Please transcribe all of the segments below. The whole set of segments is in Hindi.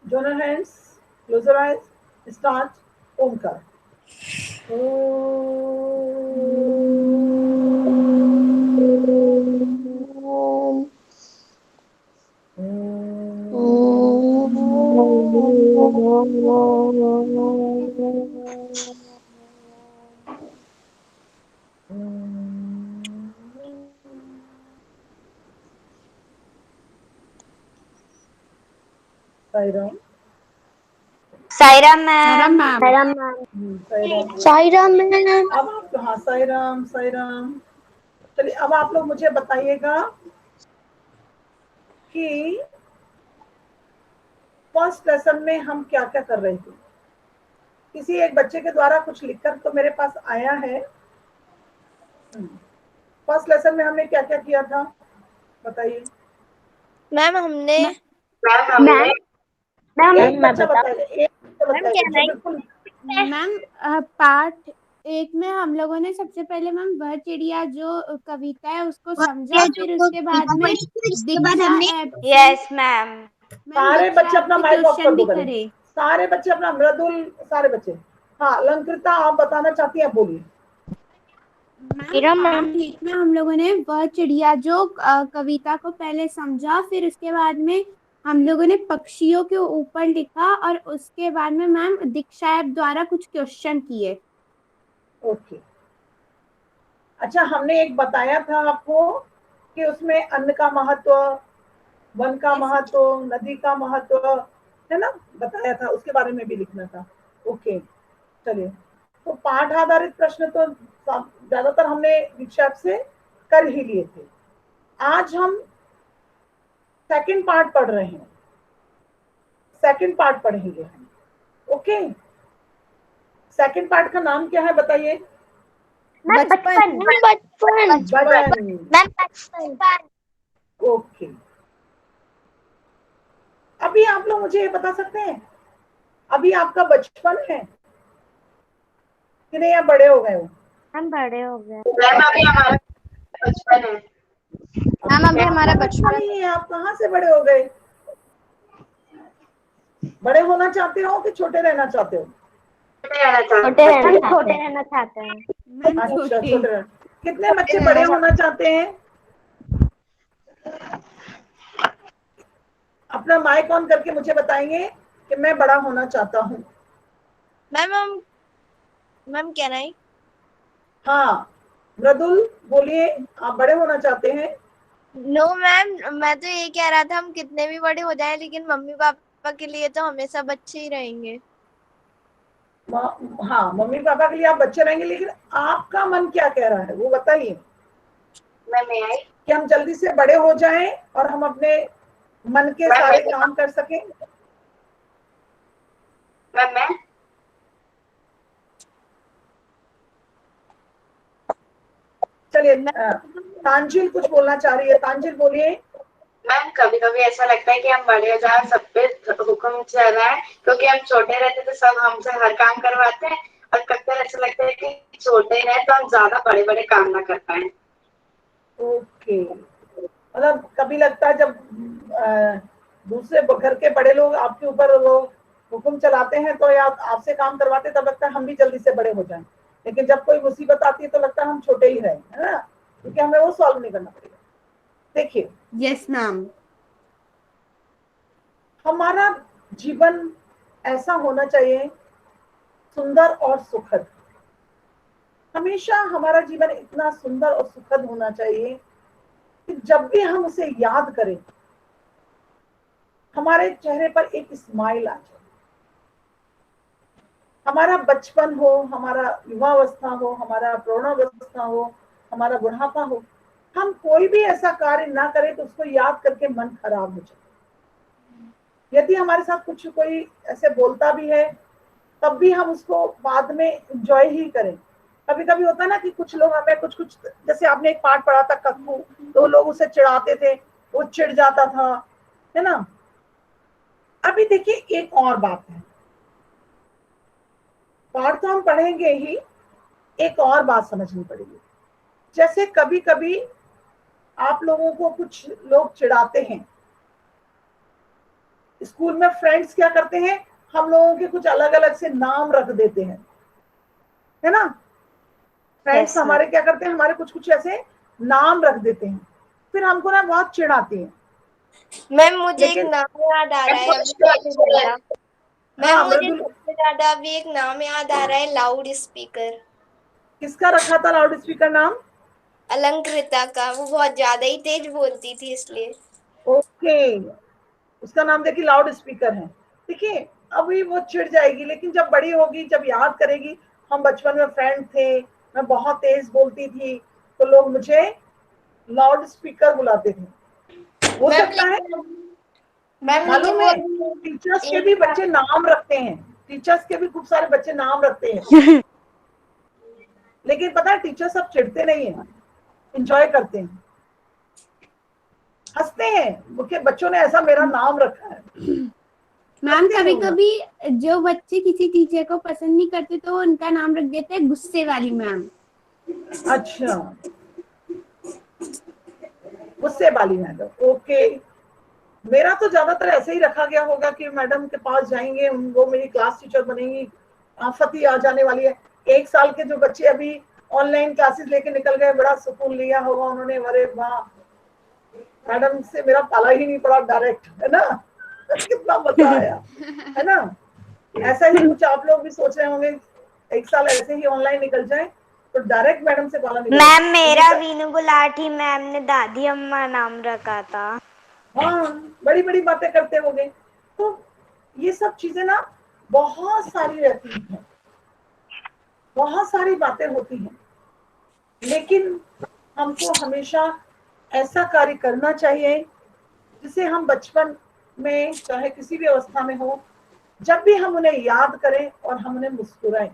join your hands, close your eyes, start Omkar. Sairam. Saira ma'am. Sairam ma'am. Sairam. Sairam ma'am. अब आप, हाँ, साईराम साईराम। चलिए अब आप लोग मुझे बताइएगा कि फर्स्ट लेसन में हम क्या क्या कर रहे थे। किसी एक बच्चे के द्वारा कुछ लिखकर तो मेरे पास आया है। फर्स्ट लेसन में हमने क्या क्या किया था, बताइए। मैम हमने मैम मैम एक मैं बच्चा बता बताइए, एक बच्चा मैम बताइए क्या जो नहीं बिल्कुल। मैम पार्ट एक में हम लोगों ने सबसे पहले मैम वह चिड़िया जो कविता है उसको समझा, फिर उसके बाद में दीक्षा ऐप से यस मैम। मैम सारे दीक्षा बच्चे ऐप अपना से माइक ऑफ कर क्वेश्चन दो भी करें। करे। सारे बच्चे अपना, मृदुल, सारे बच्चे। हाँ, अलंकृता आप बताना चाहती हैं, बोलिए। मैम पार्ट एक में हम लोगों ने वह चिड़िया जो कविता को पहले समझा, फिर उसके बाद में हम लोगों ने पक्षियों के ऊपर लिखा और उसके बाद में मैम दीक्षा ऐप द्वारा कुछ क्वेश्चन किए। ओके। अच्छा, हमने एक बताया था आपको कि उसमें अन्न का महत्व, वन का महत्व, नदी का महत्व, है ना, बताया था, उसके बारे में भी लिखना था। ओके, चलिए। तो पाठ आधारित प्रश्न तो ज्यादातर हमने दीक्षा ऐप से कर ही लिए थे। आज हम सेकंड पार्ट पढ़ रहे हैं, सेकंड पार्ट पढ़ेंगे हम। ओके, सेकंड पार्ट का नाम क्या है बताइए। बचपन बचपन बचपन। ओके, अभी आप लोग मुझे ये बता सकते हैं, अभी आपका बचपन है कि नहीं, या बड़े हो गए हो। हम बड़े हो गए। मैम अभी हमारा बचपन है। मैम अभी हमारा बचपन बचपन। ही है, आप कहाँ से बड़े हो गए। बड़े होना चाहते हो कि छोटे रहना चाहते हो। छोटे रहना चाहते हैं। मैम अच्छा, छोटे। छोटे रहना। कितने बच्चे बड़े होना चाहते हैं। अपना माइक ऑन करके मुझे बताएंगे कि मैं बड़ा होना चाहता हूँ। मैम क्या नहीं। हाँ, मृदुल बोलिए, आप बड़े होना चाहते हैं। नो मैम, मैं तो ये कह रहा था हम कितने भी बड़े हो जाएं लेकिन मम्मी पापा के लिए तो हमेशा बच्चे ही रहेंगे। हाँ, मम्मी पापा के लिए आप बच्चे रहेंगे, लेकिन आपका मन क्या कह रहा है वो बताइए। कि हम जल्दी से बड़े हो जाएं और हम अपने मन के सारे काम कर सकें। मैं चलिए, तांजिल कुछ बोलना चाह रही है, तांजिल बोलिए। मैम कभी कभी ऐसा लगता है कि हम बड़े हो जाए, सब पे हुक्म चल रहा है, क्योंकि हम छोटे रहते तो सब हमसे हर काम करवाते हैं, और कभी कभी ऐसा लगता है कि छोटे रहे तो हम ज्यादा बड़े बड़े काम ना कर पाए। ओके, मतलब कभी लगता है जब दूसरे घर के बड़े लोग आपके ऊपर वो हुक्म चलाते हैं तो या आपसे काम करवाते, तब लगता है हम भी जल्दी से बड़े हो जाएं। लेकिन जब कोई मुसीबत आती है तो लगता है हम छोटे ही रहे, है ना, क्योंकि हमें वो सॉल्व नहीं करना पड़ेगा। देखिए, यस मैम। हमारा जीवन ऐसा होना चाहिए, सुंदर और सुखद। हमेशा हमारा जीवन इतना सुंदर और सुखद होना चाहिए कि जब भी हम उसे याद करें हमारे चेहरे पर एक स्माइल आ जाए। हमारा बचपन हो, हमारा युवावस्था हो, हमारा प्रौढ़ावस्था हो, हमारा बुढ़ापा हो, हम कोई भी ऐसा कार्य ना करें तो उसको याद करके मन खराब हो जाए। यदि हमारे साथ कुछ कोई ऐसे बोलता भी है तब भी हम उसको बाद में एंजॉय ही करें। कभी कभी होता है ना कि कुछ लोग हमें कुछ कुछ, जैसे आपने एक पाठ पढ़ा था कक्कू, तो लोग उसे चिढ़ाते थे, वो चिढ़ जाता था, है ना। अभी देखिए एक और बात है, पाठ तो हम पढ़ेंगे ही, एक और बात समझनी पड़ेगी। जैसे कभी कभी आप लोगों को कुछ लोग चिढ़ाते हैं, स्कूल में फ्रेंड्स क्या करते हैं, हम लोगों के कुछ अलग अलग से नाम रख देते हैं, है ना। फ्रेंड्स Yes, हमारे क्या करते हैं, हमारे कुछ कुछ ऐसे नाम रख देते हैं, फिर हमको ना बहुत चिढ़ाते हैं। मैम मुझे एक लेकिन नाम याद आ रहा है अभी सबसे ज्यादा। मैम हाँ मुझे मृदुल, सबसे ज्यादा अभी एक नाम याद आ रहा है, लाउड स्पीकर। किसका रखा था लाउड स्पीकर नाम? अलंकृता का, वो बहुत ज्यादा ही तेज बोलती थी इसलिए। ओके, उसका नाम देखिए लाउड स्पीकर है। देखिए अभी वो चिढ़ जाएगी, लेकिन जब बड़ी होगी, जब याद करेगी हम बचपन में फ्रेंड थे, मैं बहुत तेज बोलती थी, तो लोग मुझे लाउड स्पीकर बुलाते थे। हो मैम सकता है, मैम लेकिन मालूम वो है, टीचर्स के भी बच्चे नाम रखते हैं, टीचर्स के भी खूब सारे बच्चे नाम रखते हैं, लेकिन पता है टीचर सब चिढ़ते नहीं है, एंजॉय करते हैं, हंसते हैं कि बच्चों ने ऐसा मेरा नाम रखा है। मैम हंसते हैं कभी वो लोग। कभी जो बच्चे किसी टीचर को पसंद नहीं करते तो उनका नाम रख देते हैं गुस्से वाली मैम। अच्छा, गुस्से वाली मैडम, ओके। मेरा तो ज्यादातर ऐसे ही रखा गया होगा कि मैडम के पास जाएंगे, वो मेरी क्लास टीचर बनेंगी, आफत ही आ जाने वाली है। 1 साल के जो बच्चे अभी ऑनलाइन क्लासेस लेके निकल गए, बड़ा सुकून लिया होगा उन्होंने, अरे वाह मैडम से मेरा पाला ही नहीं पड़ा डायरेक्ट, है ना। कितना मजा आया, है ना। ऐसा ही कुछ आप लोग भी सोच रहे होंगे, 1 साल ऐसे ही ऑनलाइन निकल जाए तो डायरेक्ट मैडम से पाला निकले। मैम मेरा वीनू गुलाटी मैम ने दादी अम्मा नाम रखा था। हाँ, बड़ी बड़ी बातें करते होंगे। तो ये सब चीजें ना बहुत सारी रहती हैं, बहुत सारी बातें होती हैं, लेकिन हमको हमेशा ऐसा कार्य करना चाहिए जिसे हम बचपन में चाहे किसी भी अवस्था में हो, जब भी हम उन्हें याद करें और हम उन्हें मुस्कुराएं।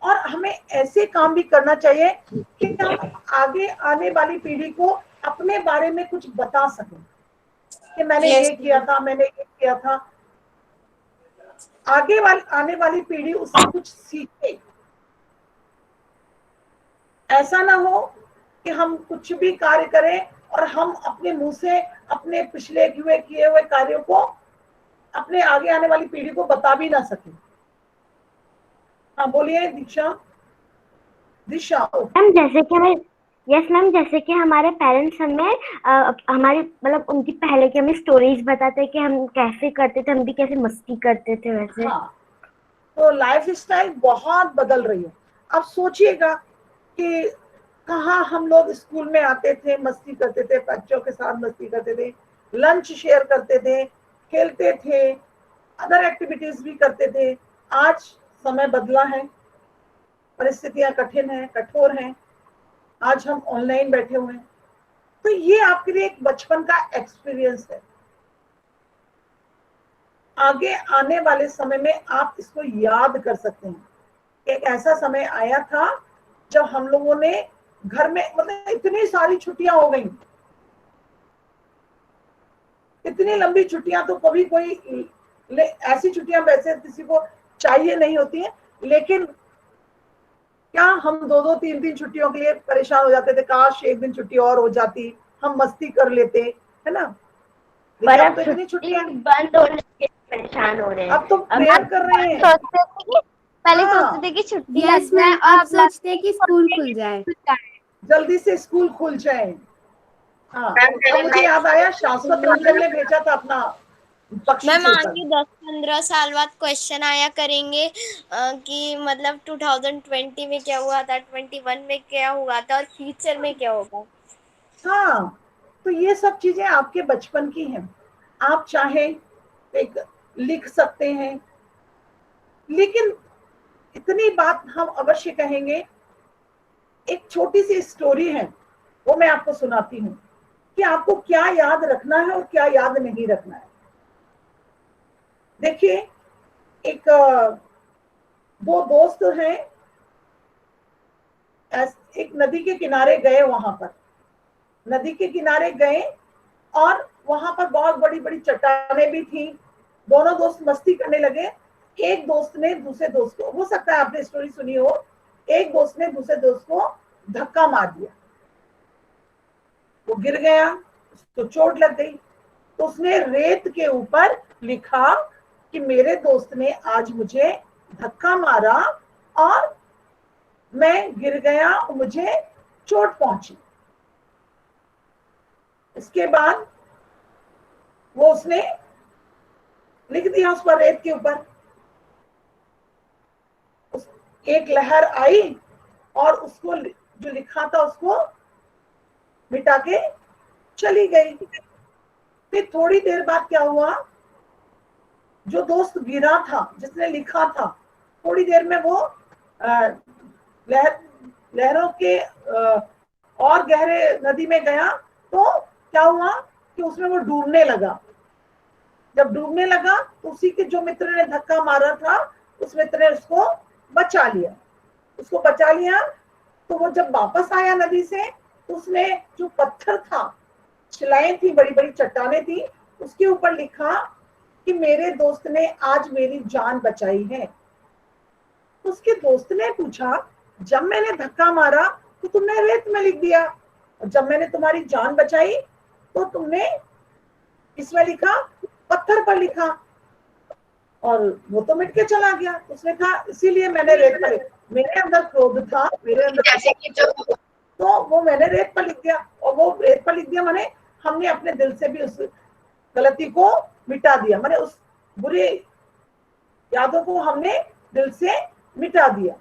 और हमें ऐसे काम भी करना चाहिए कि हम आगे आने वाली पीढ़ी को अपने बारे में कुछ बता सकें कि मैंने Yes, ये किया था, मैंने ये किया था। आने वाली पीढ़ी उससे कुछ सीखे। ऐसा ना हो कि हम कुछ भी कार्य करें और हम अपने मुंह से अपने पिछले किए हुए कार्यों को अपने आगे आने वाली पीढ़ी को बता भी ना सके। हाँ बोलिए दीक्षा, दिशा। मैम जैसे कि हमें यस मैम जैसे कि हमारे पेरेंट्स हमें हमारी मतलब उनकी पहले की हमें स्टोरीज बताते कि हम कैसे करते थे, हम भी कैसे मस्ती करते थे वैसे। हाँ, तो लाइफ स्टाइल बहुत बदल रही है। अब सोचिएगा कि कहाँ हम लोग स्कूल में आते थे, मस्ती करते थे, बच्चों के साथ मस्ती करते थे, लंच शेयर करते थे, खेलते थे, अदर एक्टिविटीज भी करते थे। आज समय बदला है, परिस्थितियां कठिन है, कठोर हैं। आज हम ऑनलाइन बैठे हुए हैं, तो ये आपके लिए एक बचपन का एक्सपीरियंस है। आगे आने वाले समय में आप इसको याद कर सकते हैं। एक ऐसा समय आया था जब हम लोगों ने घर में, मतलब इतनी सारी छुट्टियां हो गई, इतनी लंबी छुट्टियां तो कभी कोई ऐसी छुट्टियां वैसे किसी को चाहिए नहीं होती है, लेकिन क्या हम 2-2 3-3 छुट्टियों के लिए परेशान हो जाते थे, काश एक दिन छुट्टी और हो जाती, हम मस्ती कर लेते, है ना। पर अब अब तो इतनी छुट्टी छुट्टियां, बंद होने के परेशान हो रहे हैं। अब तो प्रेयर कर रहे हैं। सोचते थे कि पहले हाँ, सोचते थे कि छुट्टी यस लग जाए मैम और अब अब सोचते लगता हैं है कि स्कूल खुल जाए। जल्दी से स्कूल खुल जाए। हाँ, मैम अब पहले मुझे याद आया शाश्वत रंजन ने भेजा था अपना पक्षी मैम चित्र। आगे 10-15 साल बाद क्वेश्चन आया करेंगे कि मतलब 2020 में क्या हुआ था, 21 में क्या हुआ था और फ्यूचर में क्या होगा। हाँ, तो ये सब चीजें आपके बचपन की हैं, आप चाहे एक लिख सकते हैं, लेकिन इतनी बात हम अवश्य कहेंगे। एक छोटी सी स्टोरी है, वो मैं आपको सुनाती हूँ कि आपको क्या याद रखना है और क्या याद नहीं रखना है। देखिए, एक दो दोस्त हैं, एक नदी के किनारे गए, वहां पर नदी के किनारे गए और वहां पर बहुत बड़ी बड़ी चट्टानें भी थी। दोनों दोस्त मस्ती करने लगे। एक दोस्त ने दूसरे दोस्त को, हो सकता है आपने स्टोरी सुनी हो, एक दोस्त ने दूसरे दोस्त को धक्का मार दिया, वो गिर गया, उसको चोट लग गई, तो उसने रेत के ऊपर लिखा कि मेरे दोस्त ने आज मुझे धक्का मारा और मैं गिर गया और मुझे चोट पहुंची। इसके बाद वो उसने लिख दिया उस पर, रेत के ऊपर। एक लहर आई और उसको जो लिखा था उसको मिटा के चली गई। फिर थोड़ी देर बाद क्या हुआ, जो दोस्त गिरा था जिसने लिखा था, थोड़ी देर में वो लहरों के और गहरे नदी में गया। तो क्या हुआ कि उसमें वो डूबने लगा। जब डूबने लगा तो उसी के जो मित्र ने धक्का मारा था, उस मित्र ने उसको बचा लिया। तो वो जब वापस आया नदी से, तो उसने जो पत्थर था, शिलाएं थी, बड़ी बड़ी चट्टानें थी, उसके ऊपर लिखा कि मेरे दोस्त ने आज मेरी जान बचाई है। उसके दोस्त ने पूछा, जब मैंने धक्का मारा तो तुमने रेत में लिख दिया, और जब मैंने तुम्हारी जान बचाई तो तुमने इसमें लिखा, पत्थर पर लिखा, और वो तो मिट के चला गया। उसने कहा इसीलिए मैंने रेत पर लिखा, मेरे अंदर क्रोध था, मेरे अंदर जैसे कि जो तो वो मैंने रेत पर लिख दिया। और वो रेत पर लिख दिया माने हमने अपने दिल से भी उस गलती को मिटा दिया, माने उस बुरे यादों को हमने दिल से मिटा दिया।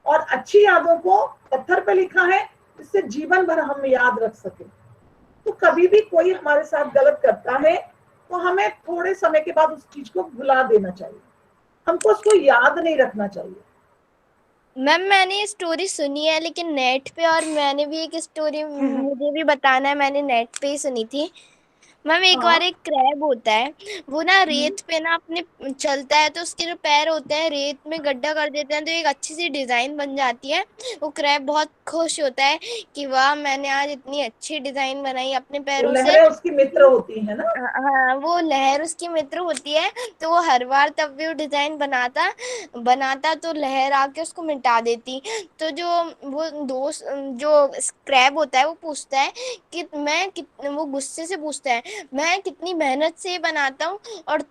और अच्छी यादों को पत्थर पे लिखा है, जिससे जीवन भर हम याद रख सके। तो कभी भी कोई हमारे साथ गलत करता है तो हमें थोड़े समय के बाद उस चीज को भुला देना चाहिए, हमको उसको याद नहीं रखना चाहिए। मैम मैंने ये स्टोरी सुनी है लेकिन नेट पे, और मैंने भी एक स्टोरी मुझे भी बताना है, मैंने नेट पे ही सुनी थी। मैम एक बार एक क्रैब होता है, वो ना रेत पे ना अपने चलता है, तो उसके जो पैर होते हैं रेत में गड्ढा कर देते हैं, तो एक अच्छी सी डिजाइन बन जाती है। वो क्रैब बहुत खुश होता है कि वाह मैंने आज इतनी अच्छी डिजाइन बनाई अपने पैरों से। लहरें उसकी मित्र होती है ना। हाँ वो लहर उसकी मित्र होती है, तो वो हर बार तब भी वो डिजाइन बनाता तो लहर आके उसको मिटा देती। तो जो वो दोस्त जो क्रैब होता है वो पूछता है कि वो गुस्से से पूछता है, मैं कितनी मेहनत से ये बनाता हूँ, और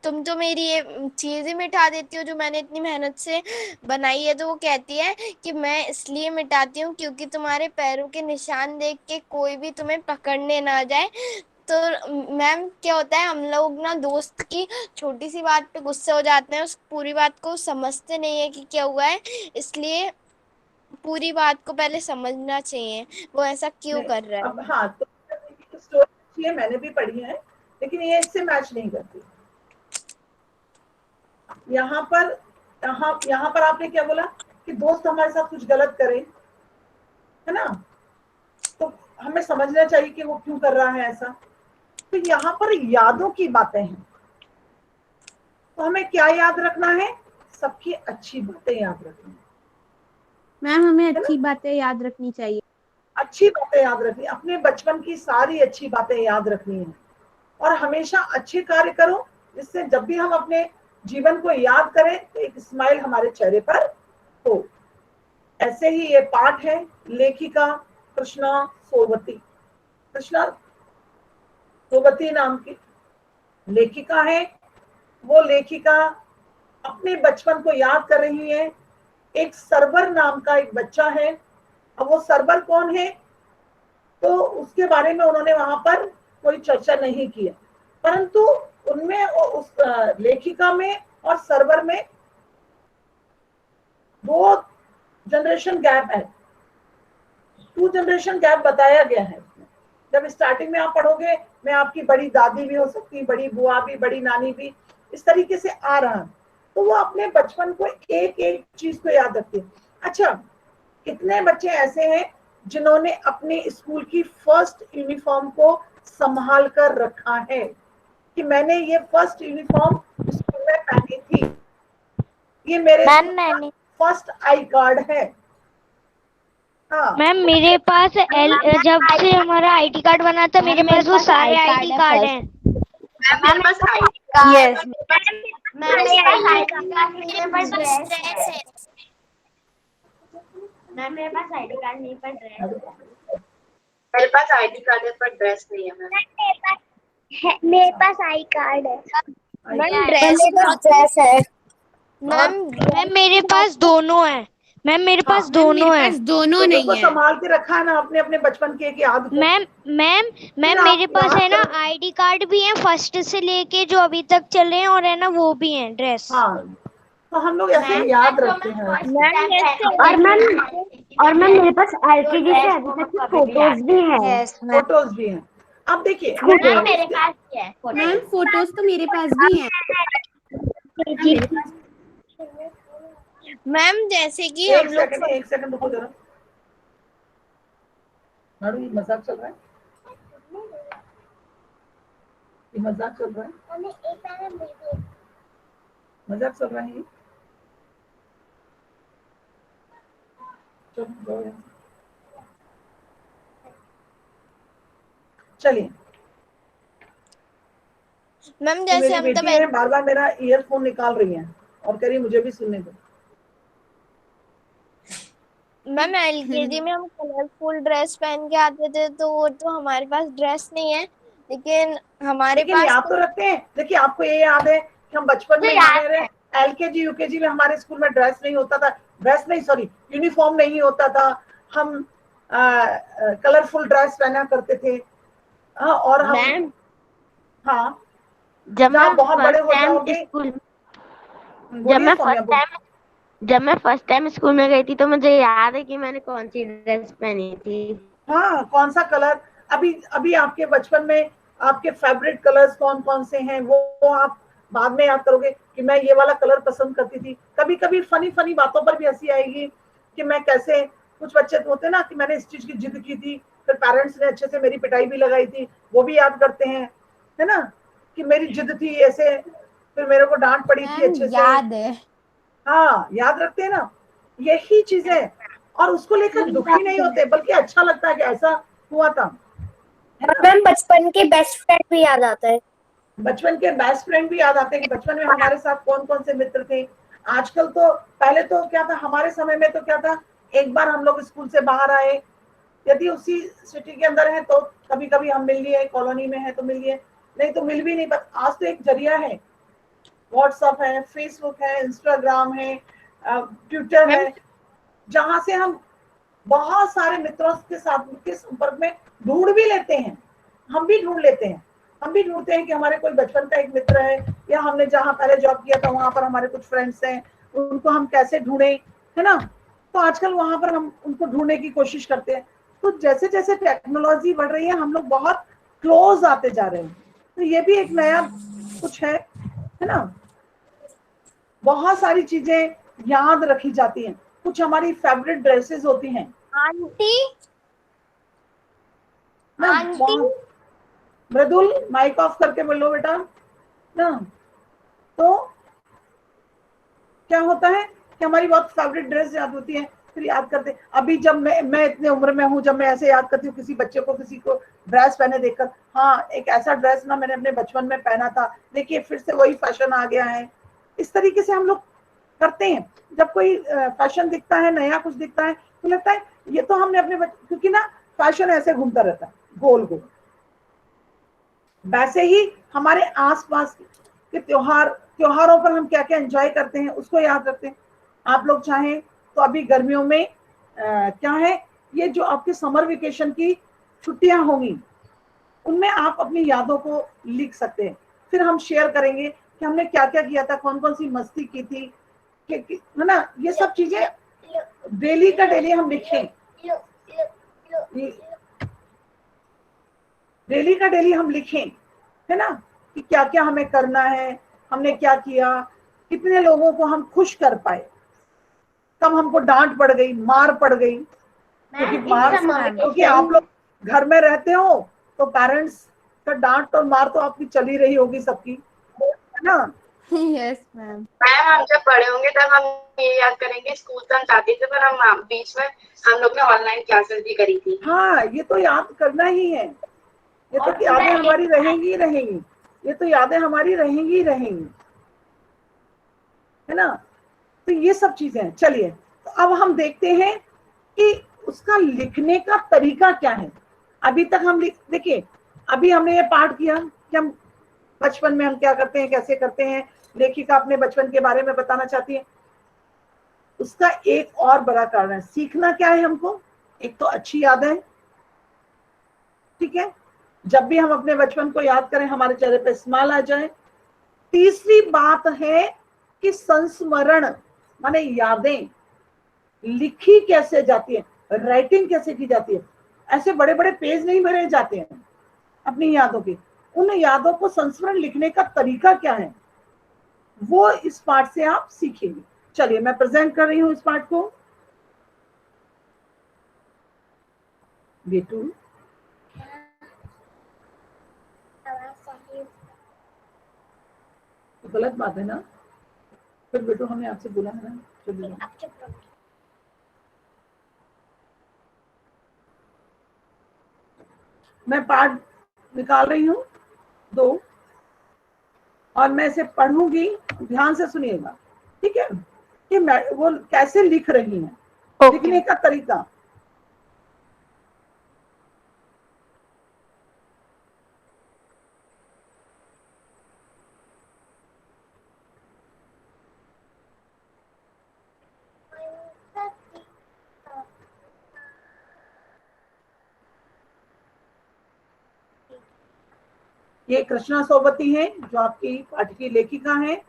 तुम तो मेरी ये चीजें मिटा देती हो जो मैंने इतनी मेहनत से बनाई है। तो वो कहती है कि मैं इसलिए मिटाती हूँ क्योंकि तुम्हारे पैरों के निशान देख के कोई भी तुम्हें पकड़ने ना जाए। तो मैम क्या होता है, हम लोग ना दोस्त की छोटी सी बात पे गुस्से हो जाते हैं, उस पूरी बात को समझते नहीं है कि क्या हुआ है, इसलिए पूरी बात को पहले समझना चाहिए वो ऐसा क्यों कर रहा है। अब हाँ, तो स्टोरी अच्छी है, मैंने भी पढ़ी है, लेकिन ये इससे मैच नहीं करती। यहाँ पर आपने क्या बोला कि दोस्त हमारे साथ कुछ गलत करे, है ना, तो हमें समझना चाहिए कि वो क्यों कर रहा है ऐसा। तो यहाँ पर यादों की बातें हैं, तो हमें क्या याद रखना है, सबकी अच्छी बातें याद रखनी है। मैम हमें अच्छी बातें याद रखनी चाहिए। अच्छी बातें याद रखनी, अपने बचपन की सारी अच्छी बातें याद रखनी है, और हमेशा अच्छे कार्य करो, जिससे जब भी हम अपने जीवन को याद करें तो एक स्माइल हमारे चेहरे पर हो। ऐसे ही ये पाठ है, लेखिका कृष्णा सोवती नाम की लेखिका है। वो लेखिका अपने बचपन को याद कर रही है। एक सरवर नाम का एक बच्चा है, अब वो सरवर कौन है तो उसके बारे में उन्होंने वहां पर कोई चर्चा नहीं किया, परंतु उनमें उस लेखिका में और सरवर में 2 जनरेशन गैप है, 2 जनरेशन गैप बताया गया है। जब स्टार्टिंग में आप पढ़ोगे, मैं आपकी बड़ी दादी भी हो सकती, बड़ी बुआ भी, बड़ी नानी भी, इस तरीके से आ रहा, तो वो अपने बचपन को एक एक चीज को याद रखती है। अच्छा, कितने बच्चे ऐसे हैं जिन्होंने अपने स्कूल की फर्स्ट यूनिफॉर्म को संभाल कर रखा है कि मैंने ये फर्स्ट यूनिफॉर्म स्कूल में पहनी थी, ये मेरे फर्स्ट आई कार्ड है। हाँ मैम मेरे पास जब से हमारा आईडी कार्ड बना था मेरे पास वो सारे आईडी कार्ड हैं। मेरे पास आईडी कार्ड यस मैम मेरे पास आईडी कार्ड नहीं पर ड्रेस मेरे पास आईडी कार्ड है पर ड्रेस नहीं है मैम। मेरे पास आई कार्ड है। मैम ड्रेस ड्रेस है। मैम मैम मेरे पास दोनों है। मैम मेरे पास मैम दोनों मेरे है। पास दोनों तो नहीं देखो है। संभाल के रखा है ना अपने अपने बचपन के एक याद को। मैम मैम फिर मैम आप मेरे पास याद है ना करो। आईडी कार्ड भी है, फर्स्ट से लेके जो अभी तक चले हैं, और है ना वो भी है ड्रेस। हाँ, तो हम लोग ऐसे याद रखते हैं उसको। मैम जैसे और मैम मेरे पास एलकेजी से अभी तक की फोटोज भी है। Yes ma'am. फोटोज भी हैं। अब देखिए मैम मेरे पास भी है मैम फोटोज तो मेरे पास भी हैं। मैम जैसे कि हम लोग एक सेकंड रुको जरा। नाड़ू, ये मजाक चल रहा है, ये मजाक चल रहा है, मजाक चल रहा है ये। चलो जाओ यहाँ से। चलिए, मैम तो जैसे मेरी हम तब बेटी है बार बार मेरा ईयरफोन निकाल रही है और कह रही है मुझे भी सुनने दो। मैम एलकेजी में हम कलरफुल ड्रेस पहन के आते थे, तो वो तो हमारे पास ड्रेस नहीं है, लेकिन हमारे लेकिन पास याद तो रखते हैं। देखिए आपको ये याद है कि हम बचपन में यहाँ रहे, एलकेजी यूकेजी में हमारे स्कूल में ड्रेस नहीं होता था, ड्रेस नहीं सॉरी यूनिफॉर्म नहीं होता था। हम कलरफुल ड्रेस पहना करते थे। और हम मैम हाँ जब जब आप मैं बहुत बड़े फर्स्ट हो टाइम जाओगे। स्कूल बोलिए सौम्या, बोलिए। जब मैं फर्स्ट टाइम स्कूल में गई थी, तो मुझे याद है कि मैंने कौन सी ड्रेस पहनी थी। हाँ, कौन सा कलर, अभी अभी आपके बचपन में आपके फेवरेट कलर्स कौन कौन से हैं वो आप बाद में याद करोगे कि मैं ये वाला कलर पसंद करती थी। कभी कभी फनी फनी बातों पर भी हंसी आएगी कि मैं कैसे, कुछ बच्चे तो होते ना कि मैंने इस चीज की जिद की थी, फिर पेरेंट्स ने अच्छे से मेरी पिटाई भी लगाई थी, वो भी याद करते हैं, है ना, कि मेरी जिद थी ऐसे, फिर मेरे को डांट पड़ी थी मैम अच्छे से। याद है। हाँ, याद रखते हैं ना, यही चीजें। और उसको लेकर दुखी नहीं होते, बल्कि अच्छा लगता है कि ऐसा हुआ था, है ना। मैम बचपन के बेस्ट फ्रेंड भी याद आता है। बचपन के बेस्ट फ्रेंड भी याद आते हैं कि बचपन में हमारे साथ कौन कौन से मित्र थे। आजकल तो, पहले तो क्या था हमारे समय में, तो क्या था, एक बार हम लोग स्कूल से बाहर आए, यदि उसी सिटी के अंदर है तो कभी कभी हम मिल लिए, कॉलोनी में है तो मिल लिए, नहीं तो मिल भी नहीं। बस आज तो एक जरिया है, व्हाट्सएप है, फेसबुक है, इंस्टाग्राम है, ट्विटर है, जहां से हम बहुत सारे मित्रों के साथ के संपर्क में ढूंढ भी लेते हैं। हम भी ढूंढ लेते हैं, हम भी ढूंढते हैं कि हमारे कोई बचपन का एक मित्र है, या हमने जहां पहले जॉब किया था वहां पर हमारे कुछ फ्रेंड्स हैं, उनको हम कैसे ढूंढे, है ना। तो आजकल वहां पर हम उनको ढूंढने की कोशिश करते हैं। तो जैसे जैसे टेक्नोलॉजी बढ़ रही है, हम लोग बहुत क्लोज आते जा रहे हैं। तो ये भी एक नया कुछ है ना। बहुत सारी चीजें याद रखी जाती हैं, कुछ हमारी फेवरेट ड्रेसेस होती हैं आंटी ना। आंटी मृदुल, माइक ऑफ करके बोलो बेटा ना। तो क्या होता है कि हमारी बहुत फेवरेट ड्रेस याद होती है, फिर याद करते। अभी जब मैं इतने उम्र में हूँ, जब मैं ऐसे याद करती हूँ किसी बच्चे को, किसी को ड्रेस पहने देखकर, हाँ एक ऐसा ड्रेस ना मैंने अपने बचपन में पहना था, देखिए फिर से वही फैशन आ गया है। इस तरीके से हम लोग करते हैं। जब कोई फैशन दिखता है, नया कुछ दिखता है, तो लगता है ये तो हमने अपने क्योंकि ना फैशन ऐसे घूमता रहता है गोल गोल। वैसे ही हमारे आसपास के त्योहारों पर हम क्या क्या एंजॉय करते हैं उसको याद रखते हैं। आप लोग चाहें तो अभी गर्मियों में क्या है, ये जो आपके समर वेकेशन की छुट्टियां होंगी, उनमें आप अपनी यादों को लिख सकते हैं। फिर हम शेयर करेंगे कि हमने क्या क्या किया था, कौन कौन सी मस्ती की थी, है ना। ये सब चीजें डेली का डेली हम लिखें, डेली का डेली हम लिखें, है ना, कि क्या क्या हमें करना है, हमने क्या किया, कितने लोगों को हम खुश कर पाए, कब हमको डांट पड़ गई, मार पड़ गई। क्योंकि आप लोग घर में रहते हो तो पेरेंट्स का डांट और मार तो आपकी चली रही होगी सबकी, है ना। Yes ma'am. मैम हम जब बड़े होंगे तब हम ये याद करेंगे स्कूल तो हम जाते थे, पर हम बीच में हम लोग ने ऑनलाइन क्लासेस भी करी थी। हाँ, ये तो याद करना ही है, ये तो यादें हमारी रहेंगी रहेंगी, ये तो यादें हमारी रहेंगी रहेंगी, है ना। तो ये सब चीजें हैं। चलिए, तो अब हम देखते हैं कि उसका लिखने का तरीका क्या है। अभी तक हम देखिए, अभी हमने ये पाठ किया कि हम बचपन में हम क्या करते हैं, कैसे करते हैं, लेखिका अपने बचपन के बारे में बताना चाहती है। उसका एक और बड़ा कारण है, सीखना क्या है हमको, एक तो अच्छी यादें, ठीक है, जब भी हम अपने बचपन को याद करें हमारे चेहरे पे स्माइल आ जाए। तीसरी बात है कि संस्मरण, माने यादें लिखी कैसे जाती है, राइटिंग कैसे की जाती है। ऐसे बड़े बड़े पेज नहीं भरे जाते हैं अपनी यादों के, उन यादों को संस्मरण लिखने का तरीका क्या है, वो इस पार्ट से आप सीखेंगे। चलिए मैं प्रेजेंट कर रही हूं इस पार्ट को। बेटू तो गलत बात है ना, फिर बेटू हमने आपसे बोला है ना, चलिए मैं पार्ट निकाल रही हूँ 2 और मैं इसे पढ़ूंगी, ध्यान से सुनिएगा, ठीक है, कि वो कैसे लिख रही हैं, लिखने का तरीका। ये कृष्णा सोबती हैं जो आपकी पाठ की लेखिका हैं,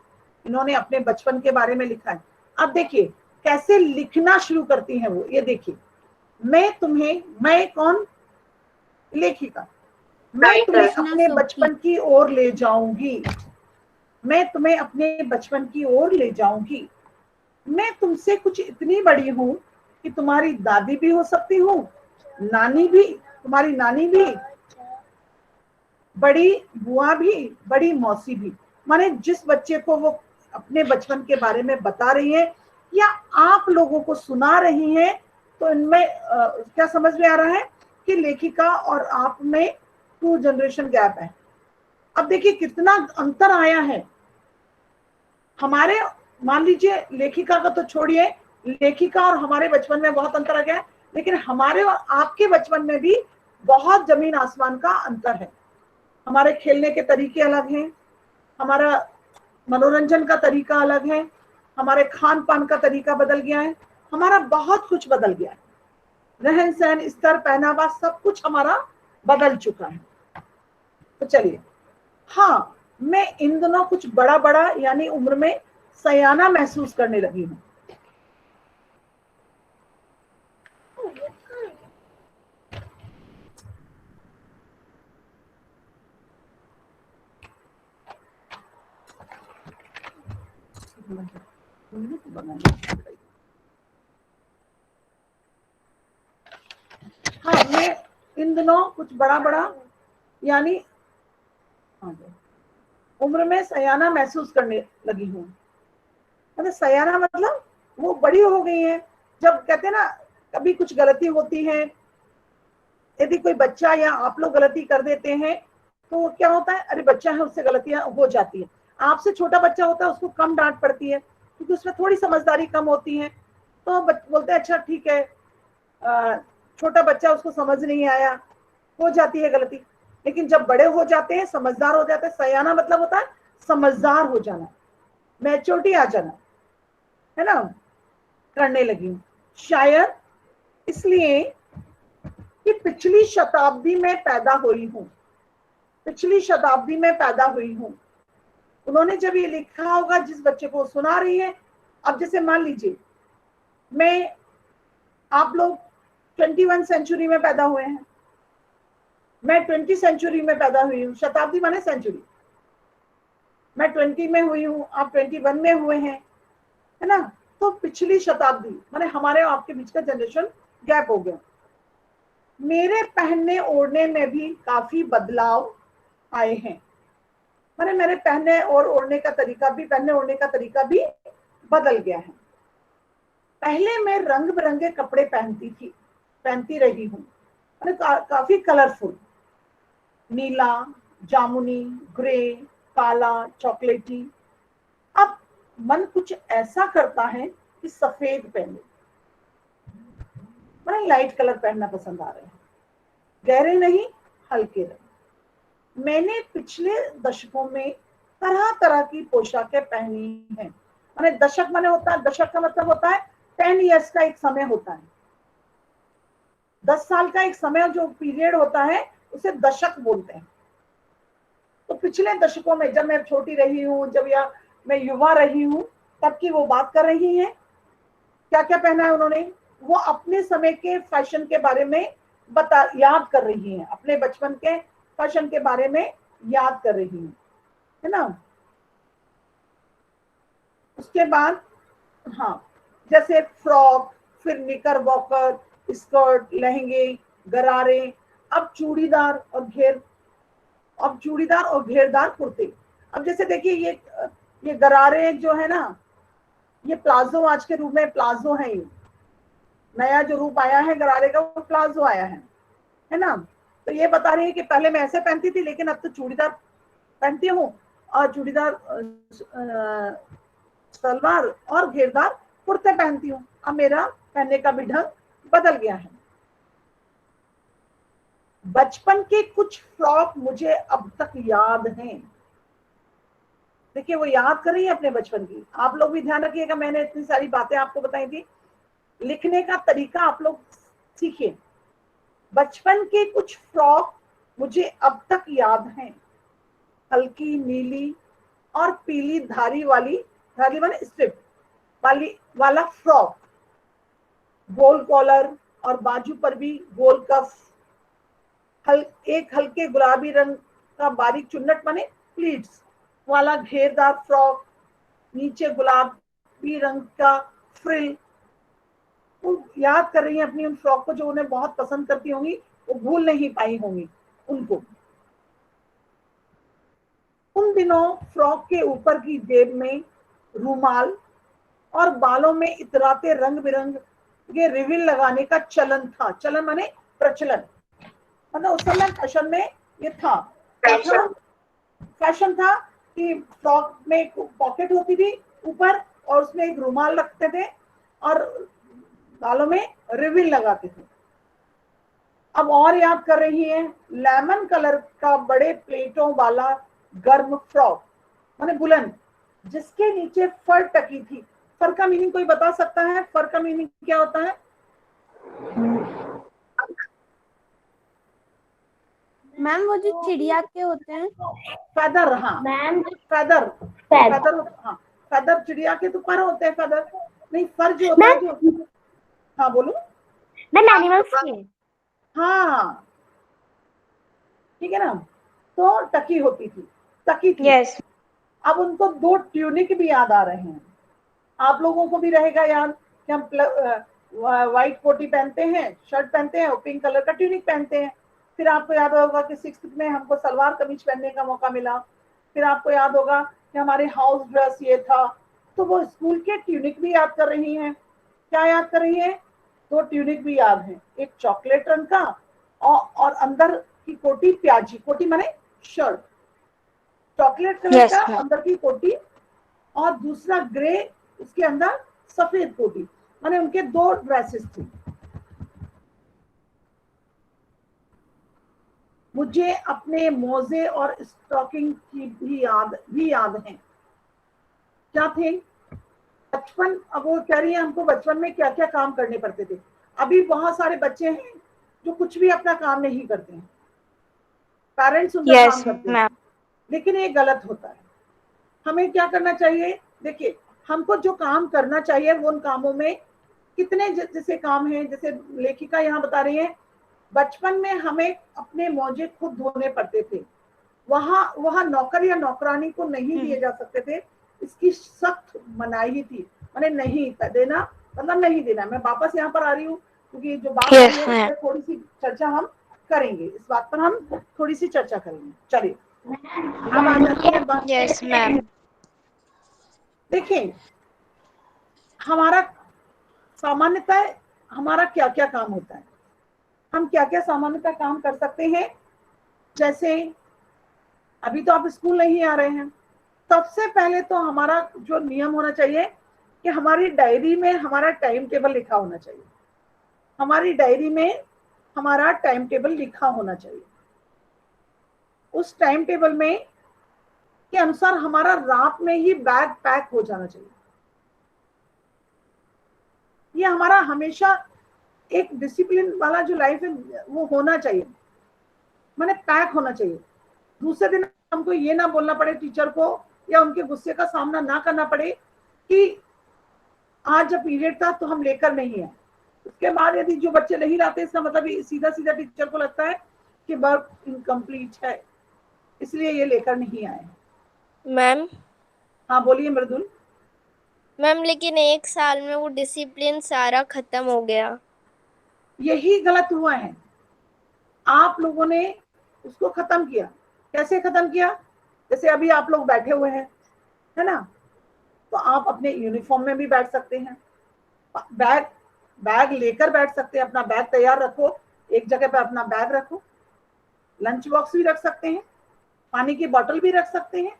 इन्होंने अपने बचपन के बारे में लिखा है। अब देखिए कैसे लिखना शुरू करती हैं वो, ये देखिए, मैं कौन, लेखिका, मैं तुम्हें अपने बचपन की ओर ले जाऊंगी, मैं तुम्हें अपने बचपन की ओर ले जाऊंगी, मैं तुमसे कुछ इतनी बड़ी हूं कि तुम्हारी दादी भी हो सकती हूँ, नानी भी, तुम्हारी नानी भी, बड़ी बुआ भी, बड़ी मौसी भी। माने जिस बच्चे को वो अपने बचपन के बारे में बता रही है या आप लोगों को सुना रही हैं, तो इनमें क्या समझ में आ रहा है कि लेखिका और आप में 2 जनरेशन गैप है। अब देखिए कितना अंतर आया है हमारे, मान लीजिए लेखिका का तो छोड़िए, लेखिका और हमारे बचपन में बहुत अंतर आ गया है, लेकिन हमारे और आपके बचपन में भी बहुत जमीन आसमान का अंतर है। हमारे खेलने के तरीके अलग हैं, हमारा मनोरंजन का तरीका अलग है, हमारे खान पान का तरीका बदल गया है, हमारा बहुत कुछ बदल गया है, रहन सहन, स्तर, पहनावा, सब कुछ हमारा बदल चुका है। तो चलिए, हाँ मैं इन दिनों कुछ बड़ा बड़ा यानी उम्र में सयाना महसूस करने लगी हूँ। हाँ मैं इन दिनों कुछ बड़ा बड़ा यानी उम्र में सयाना महसूस करने लगी हूँ। मतलब सयाना मतलब वो बड़ी हो गई है। जब कहते हैं ना कभी कुछ गलती होती है, यदि कोई बच्चा या आप लोग गलती कर देते हैं तो क्या होता है, अरे बच्चा है उससे गलतियां हो जाती है। आपसे छोटा बच्चा होता है उसको कम डांट पड़ती है क्योंकि उसमें थोड़ी समझदारी कम होती है, तो बोलते हैं अच्छा ठीक है, छोटा बच्चा उसको समझ नहीं आया, हो जाती है गलती। लेकिन जब बड़े हो जाते हैं, समझदार हो जाते हैं, सयाना मतलब होता है समझदार हो जाना, मैच्योरिटी आ जाना, है ना, करने लगी हूँ। शायद इसलिए कि पिछली शताब्दी में पैदा हुई हूँ, पिछली शताब्दी में पैदा हुई हूँ। उन्होंने जब ये लिखा होगा, जिस बच्चे को सुना रही है, अब जैसे मान लीजिए मैं, आप लोग 21 सेंचुरी में पैदा हुए हैं, मैं 20 सेंचुरी में पैदा हुई हूँ, शताब्दी माने सेंचुरी, मैं 20 में हुई हूँ, आप 21 में हुए हैं, है ना, तो पिछली शताब्दी माने हमारे और आपके बीच का जनरेशन गैप हो गया। मेरे पहनने ओढ़ने में भी काफी बदलाव आए हैं, माने मेरे पहनने और ओढ़ने का तरीका भी, पहनने ओढ़ने का तरीका भी बदल गया है। पहले मैं रंग बिरंगे कपड़े पहनती रही हूँ, काफी कलरफुल, नीला, जामुनी, ग्रे, काला, चॉकलेटी। अब मन कुछ ऐसा करता है कि सफेद पहने, मैंने लाइट कलर पहनना पसंद आ रहे हैं, गहरे नहीं, हल्के रंग। मैंने पिछले दशकों में तरह तरह की पोशाकें पहनी हैं। माने दशक माने होता है, दशक का मतलब होता है 10 इयर्स का एक समय होता है, 10 साल का एक समय जो पीरियड होता है उसे दशक बोलते हैं। तो पिछले दशकों में जब मैं छोटी रही हूँ, जब या मैं युवा रही हूँ, तब की वो बात कर रही हैं। क्या क्या पहना है उन्होंने, वो अपने समय के फैशन के बारे में याद कर रही हैं, अपने बचपन के फैशन के बारे में याद कर रही हैं, है ना। उसके बाद हाँ, जैसे फ्रॉक, फिर निकर वॉकर, स्कर्ट, लहंगे, गरारे, अब चूड़ीदार और घेरदार कुर्ते। अब जैसे देखिए ये गरारे जो है ना, ये प्लाजो आज के रूप में प्लाजो है। ये नया जो रूप आया है गरारे का वो प्लाजो आया है ना। तो ये बता रही है कि पहले मैं ऐसे पहनती थी, लेकिन अब तो चूड़ीदार पहनती हूँ, और चूड़ीदार सलवार और घेरदार कुर्ते पहनती हूँ। अब मेरा पहनने का भी ढंग बदल गया है। बचपन के कुछ फ्रॉक मुझे अब तक याद हैं। देखिए वो याद कर रही है अपने बचपन की। आप लोग भी ध्यान रखिएगा, मैंने इतनी सारी बातें आपको बताई थी, लिखने का तरीका आप लोग सीखिए। बचपन के कुछ फ्रॉक मुझे अब तक याद हैं। हल्की नीली और पीली धारी वाली स्ट्रिप वाला फ्रॉक, गोल कॉलर और बाजू पर भी गोल कफ, एक हल्के गुलाबी रंग का बारीक चुन्नट माने प्लीट्स वाला घेरदार फ्रॉक, नीचे गुलाबी रंग का फ्रिल। वो याद कर रही हैं अपनी उन फ्रॉक को जो उन्हें बहुत पसंद करती होंगी, वो भूल नहीं पाई होंगी उनको। उन दिनों फ्रॉक के ऊपर की जेब में रूमाल और बालों में इतराते रंग बिरंगे रिविल लगाने का चलन था। चलन माने प्रचलन, मतलब उस समय फैशन में ये था। फैशन था कि फ्रॉक में एक पॉकेट होती थी ऊपर, और उसमें एक रूमाल रखते थे और बालों में रिविल लगाते थे। अब और याद कर रही है, लेमन कलर का बड़े प्लेटों वाला गर्म फ्रॉक माने बुलंद, जिसके नीचे फर टकी थी। फर का मीनिंग कोई बता सकता है? फर का मीनिंग क्या होता है? मैम वो जो चिड़िया के होते हैं, फेदर। हाँ मैम फेदर, हाँ फेदर चिड़िया के तो पर होते हैं। फेदर नहीं, फर जो होता है जो। हाँ बोलो। मैम एनिमल्स के। हाँ ठीक है ना, तो टकी होती थी, टकी थी। यस। अब उनको 2 ट्यूनिक भी याद आ रहे हैं। आप लोगों को भी रहेगा याद कि हम व्हाइट कोटी पहनते हैं, शर्ट पहनते हैं और पिंक कलर का ट्यूनिक पहनते हैं। फिर आपको याद होगा कि 6th में हमको सलवार कमीज पहनने का मौका मिला। फिर आपको याद होगा कि हमारे हाउस ड्रेस ये था। तो वो स्कूल के ट्यूनिक भी याद कर रही हैं। क्या याद कर रही है? 2 ट्यूनिक भी याद है, एक चॉकलेट रंग का और अंदर की कोटी प्याजी, कोटी माने शर्ट, चॉकलेट कलर का अंदर की कोटी, और दूसरा ग्रे, उसके अंदर सफेद कोटी, माने उनके 2 ड्रेसेस थी। मुझे अपने मोजे और स्टॉकिंग की भी याद है। क्या थे? बचपन, अब वो कह रही है हमको बचपन में क्या क्या काम करने पड़ते थे। अभी बहुत सारे बच्चे हैं जो कुछ भी अपना काम नहीं करते हैं, पेरेंट्स उनका काम करते हैं, लेकिन ये गलत होता है। हमें क्या करना चाहिए? देखिए हमको जो काम करना चाहिए वो उन कामों में कितने जैसे काम है, जैसे लेखिका यहाँ बता रही है, बचपन में हमें अपने मोजे खुद धोने पड़ते थे। वहां नौकर या नौकरानी को नहीं दिए जा सकते थे, इसकी सख्त मनाही थी। मैंने नहीं देना मतलब नहीं देना। मैं वापस यहाँ पर आ रही हूँ क्योंकि जो बात है इस पर थोड़ी सी चर्चा हम करेंगे, इस बात पर हम थोड़ी सी चर्चा करेंगे। चलिए अब आ जाती है बात। Yes ma'am. देखिए हमारा सामान्यतः हमारा क्या क्या काम होता है, हम क्या क्या सामान्यतः काम कर सकते हैं। जैसे अभी तो आप स्कूल नहीं आ रहे हैं, सबसे पहले तो हमारा जो नियम होना चाहिए कि हमारी डायरी में हमारा टाइम टेबल लिखा होना चाहिए। हमारी डायरी में हमारा टाइम टेबल लिखा होना चाहिए। उस टाइम टेबल में के अनुसार हमारा रात में ही बैग पैक हो जाना चाहिए। ये हमारा हमेशा एक डिसिप्लिन वाला जो लाइफ है वो होना चाहिए, माने पैक होना चाहिए। दूसरे दिन हमको ये ना बोलना पड़े टीचर को या उनके गुस्से का सामना ना करना पड़े कि आज जब पीरियड था तो हम लेकर नहीं आए। उसके बाद यदि जो बच्चे नहीं लाते इसका मतलब सीधा सीधा टीचर को लगता है कि वर्क इनकम्प्लीट है, इसलिए ये लेकर नहीं आए। मैम हाँ बोलिए मृदुल। मैम लेकिन 1 साल में वो डिसिप्लिन सारा खत्म हो गया। यही गलत हुआ है, आप लोगों ने उसको खत्म किया। कैसे खत्म किया? जैसे अभी आप लोग बैठे हुए हैं, है ना, तो आप अपने यूनिफॉर्म में भी बैठ सकते हैं, बैग लेकर बैठ सकते हैं, अपना बैग तैयार रखो, एक जगह पे अपना बैग रखो, लंच बॉक्स भी रख सकते हैं, पानी की बोतल भी रख सकते हैं,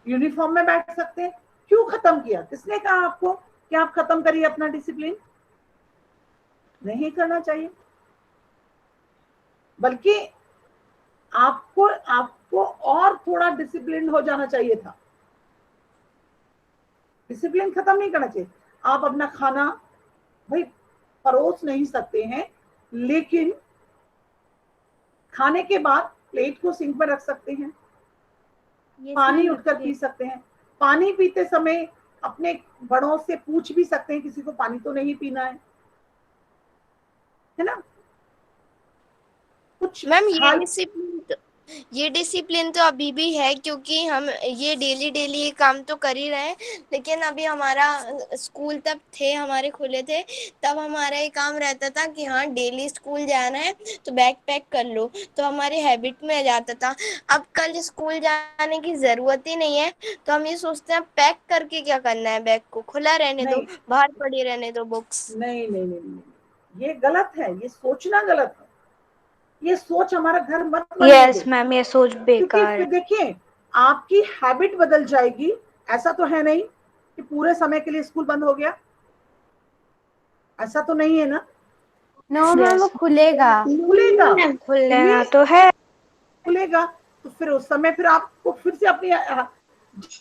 यूनिफॉर्म में बैठ सकते हैं। क्यों खत्म किया? किसने कहा आपको कि आप खत्म करिए अपना डिसिप्लिन? नहीं करना चाहिए, बल्कि आपको और थोड़ा डिसिप्लिन हो जाना चाहिए था। डिसिप्लिन खत्म नहीं करना चाहिए। आप अपना खाना भाई परोस नहीं सकते हैं, लेकिन खाने के बाद प्लेट को सिंक में रख सकते हैं, पानी उठकर पी सकते हैं। पानी पीते समय अपने बड़ों से पूछ भी सकते हैं किसी को पानी तो नहीं पीना है ना। कुछ मैम ये डिसिप्लिन तो अभी भी है, क्योंकि हम ये डेली ये काम तो कर ही रहे हैं। लेकिन अभी हमारा स्कूल तब थे, हमारे खुले थे, तब हमारा ये काम रहता था कि हाँ डेली स्कूल जाना है तो बैग पैक कर लो, तो हमारे हैबिट में आ जाता था। अब कल स्कूल जाने की जरूरत ही नहीं है, तो हम ये सोचते हैं पैक करके क्या करना है, बैग को खुला रहने दो, बाहर पड़ी रहने दो बुक्स। नहीं नहीं नहीं नहीं, ये गलत है, ये सोचना गलत है, ये सोच हमारा घर मत बनने दो। यस मैम, ये सोच बेकार। फिर देखिए आपकी हैबिट बदल जाएगी। ऐसा तो है नहीं कि पूरे समय के लिए स्कूल बंद हो गया, ऐसा तो नहीं है ना। नो मैम, वो खुलेगा खुलना तो है, खुलेगा तो फिर उस समय फिर आपको फिर से अपनी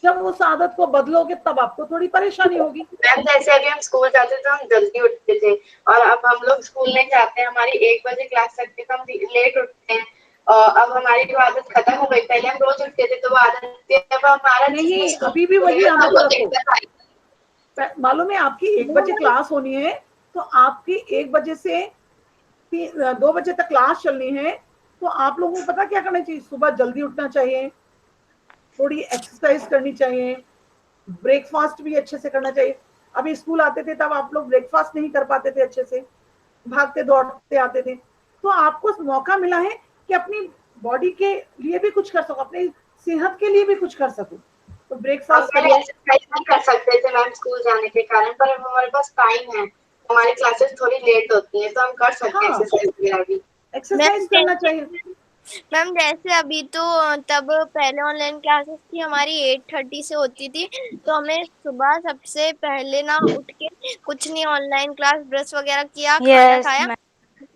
जब उस आदत को बदलोगे तब आपको थोड़ी परेशानी होगी। मैम जैसे अभी हम स्कूल जाते थे तो हम जल्दी उठते थे, और अब हम लोग स्कूल नहीं जाते हैं, हमारी 1 बजे क्लास लगती है तो हम लेट उठते हैं। और अब हमारी जो आदत खत्म हो गई, पहले हम रोज उठते थे तो वो आदत अब हमारा नहीं, अभी भी वही आदत रखो। मालूम है आपकी 1 बजे क्लास होनी है तो आपकी 1 बजे से 2 बजे तक क्लास चलनी है, तो आप लोगों को पता क्या करना चाहिए? सुबह जल्दी उठना चाहिए, थोड़ी एक्सरसाइज करनी चाहिए, ब्रेकफास्ट भी अच्छे से करना चाहिए। अभी स्कूल आते थे तब आप लोग ब्रेकफास्ट नहीं कर पाते थे अच्छे से, भागते दौड़ते आते थे, तो आपको मौका मिला है कि अपनी बॉडी के लिए भी कुछ कर सको, अपनी सेहत के लिए भी कुछ कर सको। तो ब्रेकफास्ट एक्सरसाइज नहीं कर सकते थे मैम स्कूल जाने के कारण, पर अब हमारे पास टाइम है, हमारी क्लासेस थोड़ी लेट होती हैं तो हम कर सकते हैं एक्सरसाइज वगैरह भी। एक्सरसाइज करना चाहिए। मैम जैसे अभी तो तब पहले ऑनलाइन क्लासेस थी हमारी 8:30 से होती थी, तो हमें सुबह सबसे पहले ना उठ के कुछ नहीं, ऑनलाइन क्लास, ब्रश वगैरह किया, खाना खाया,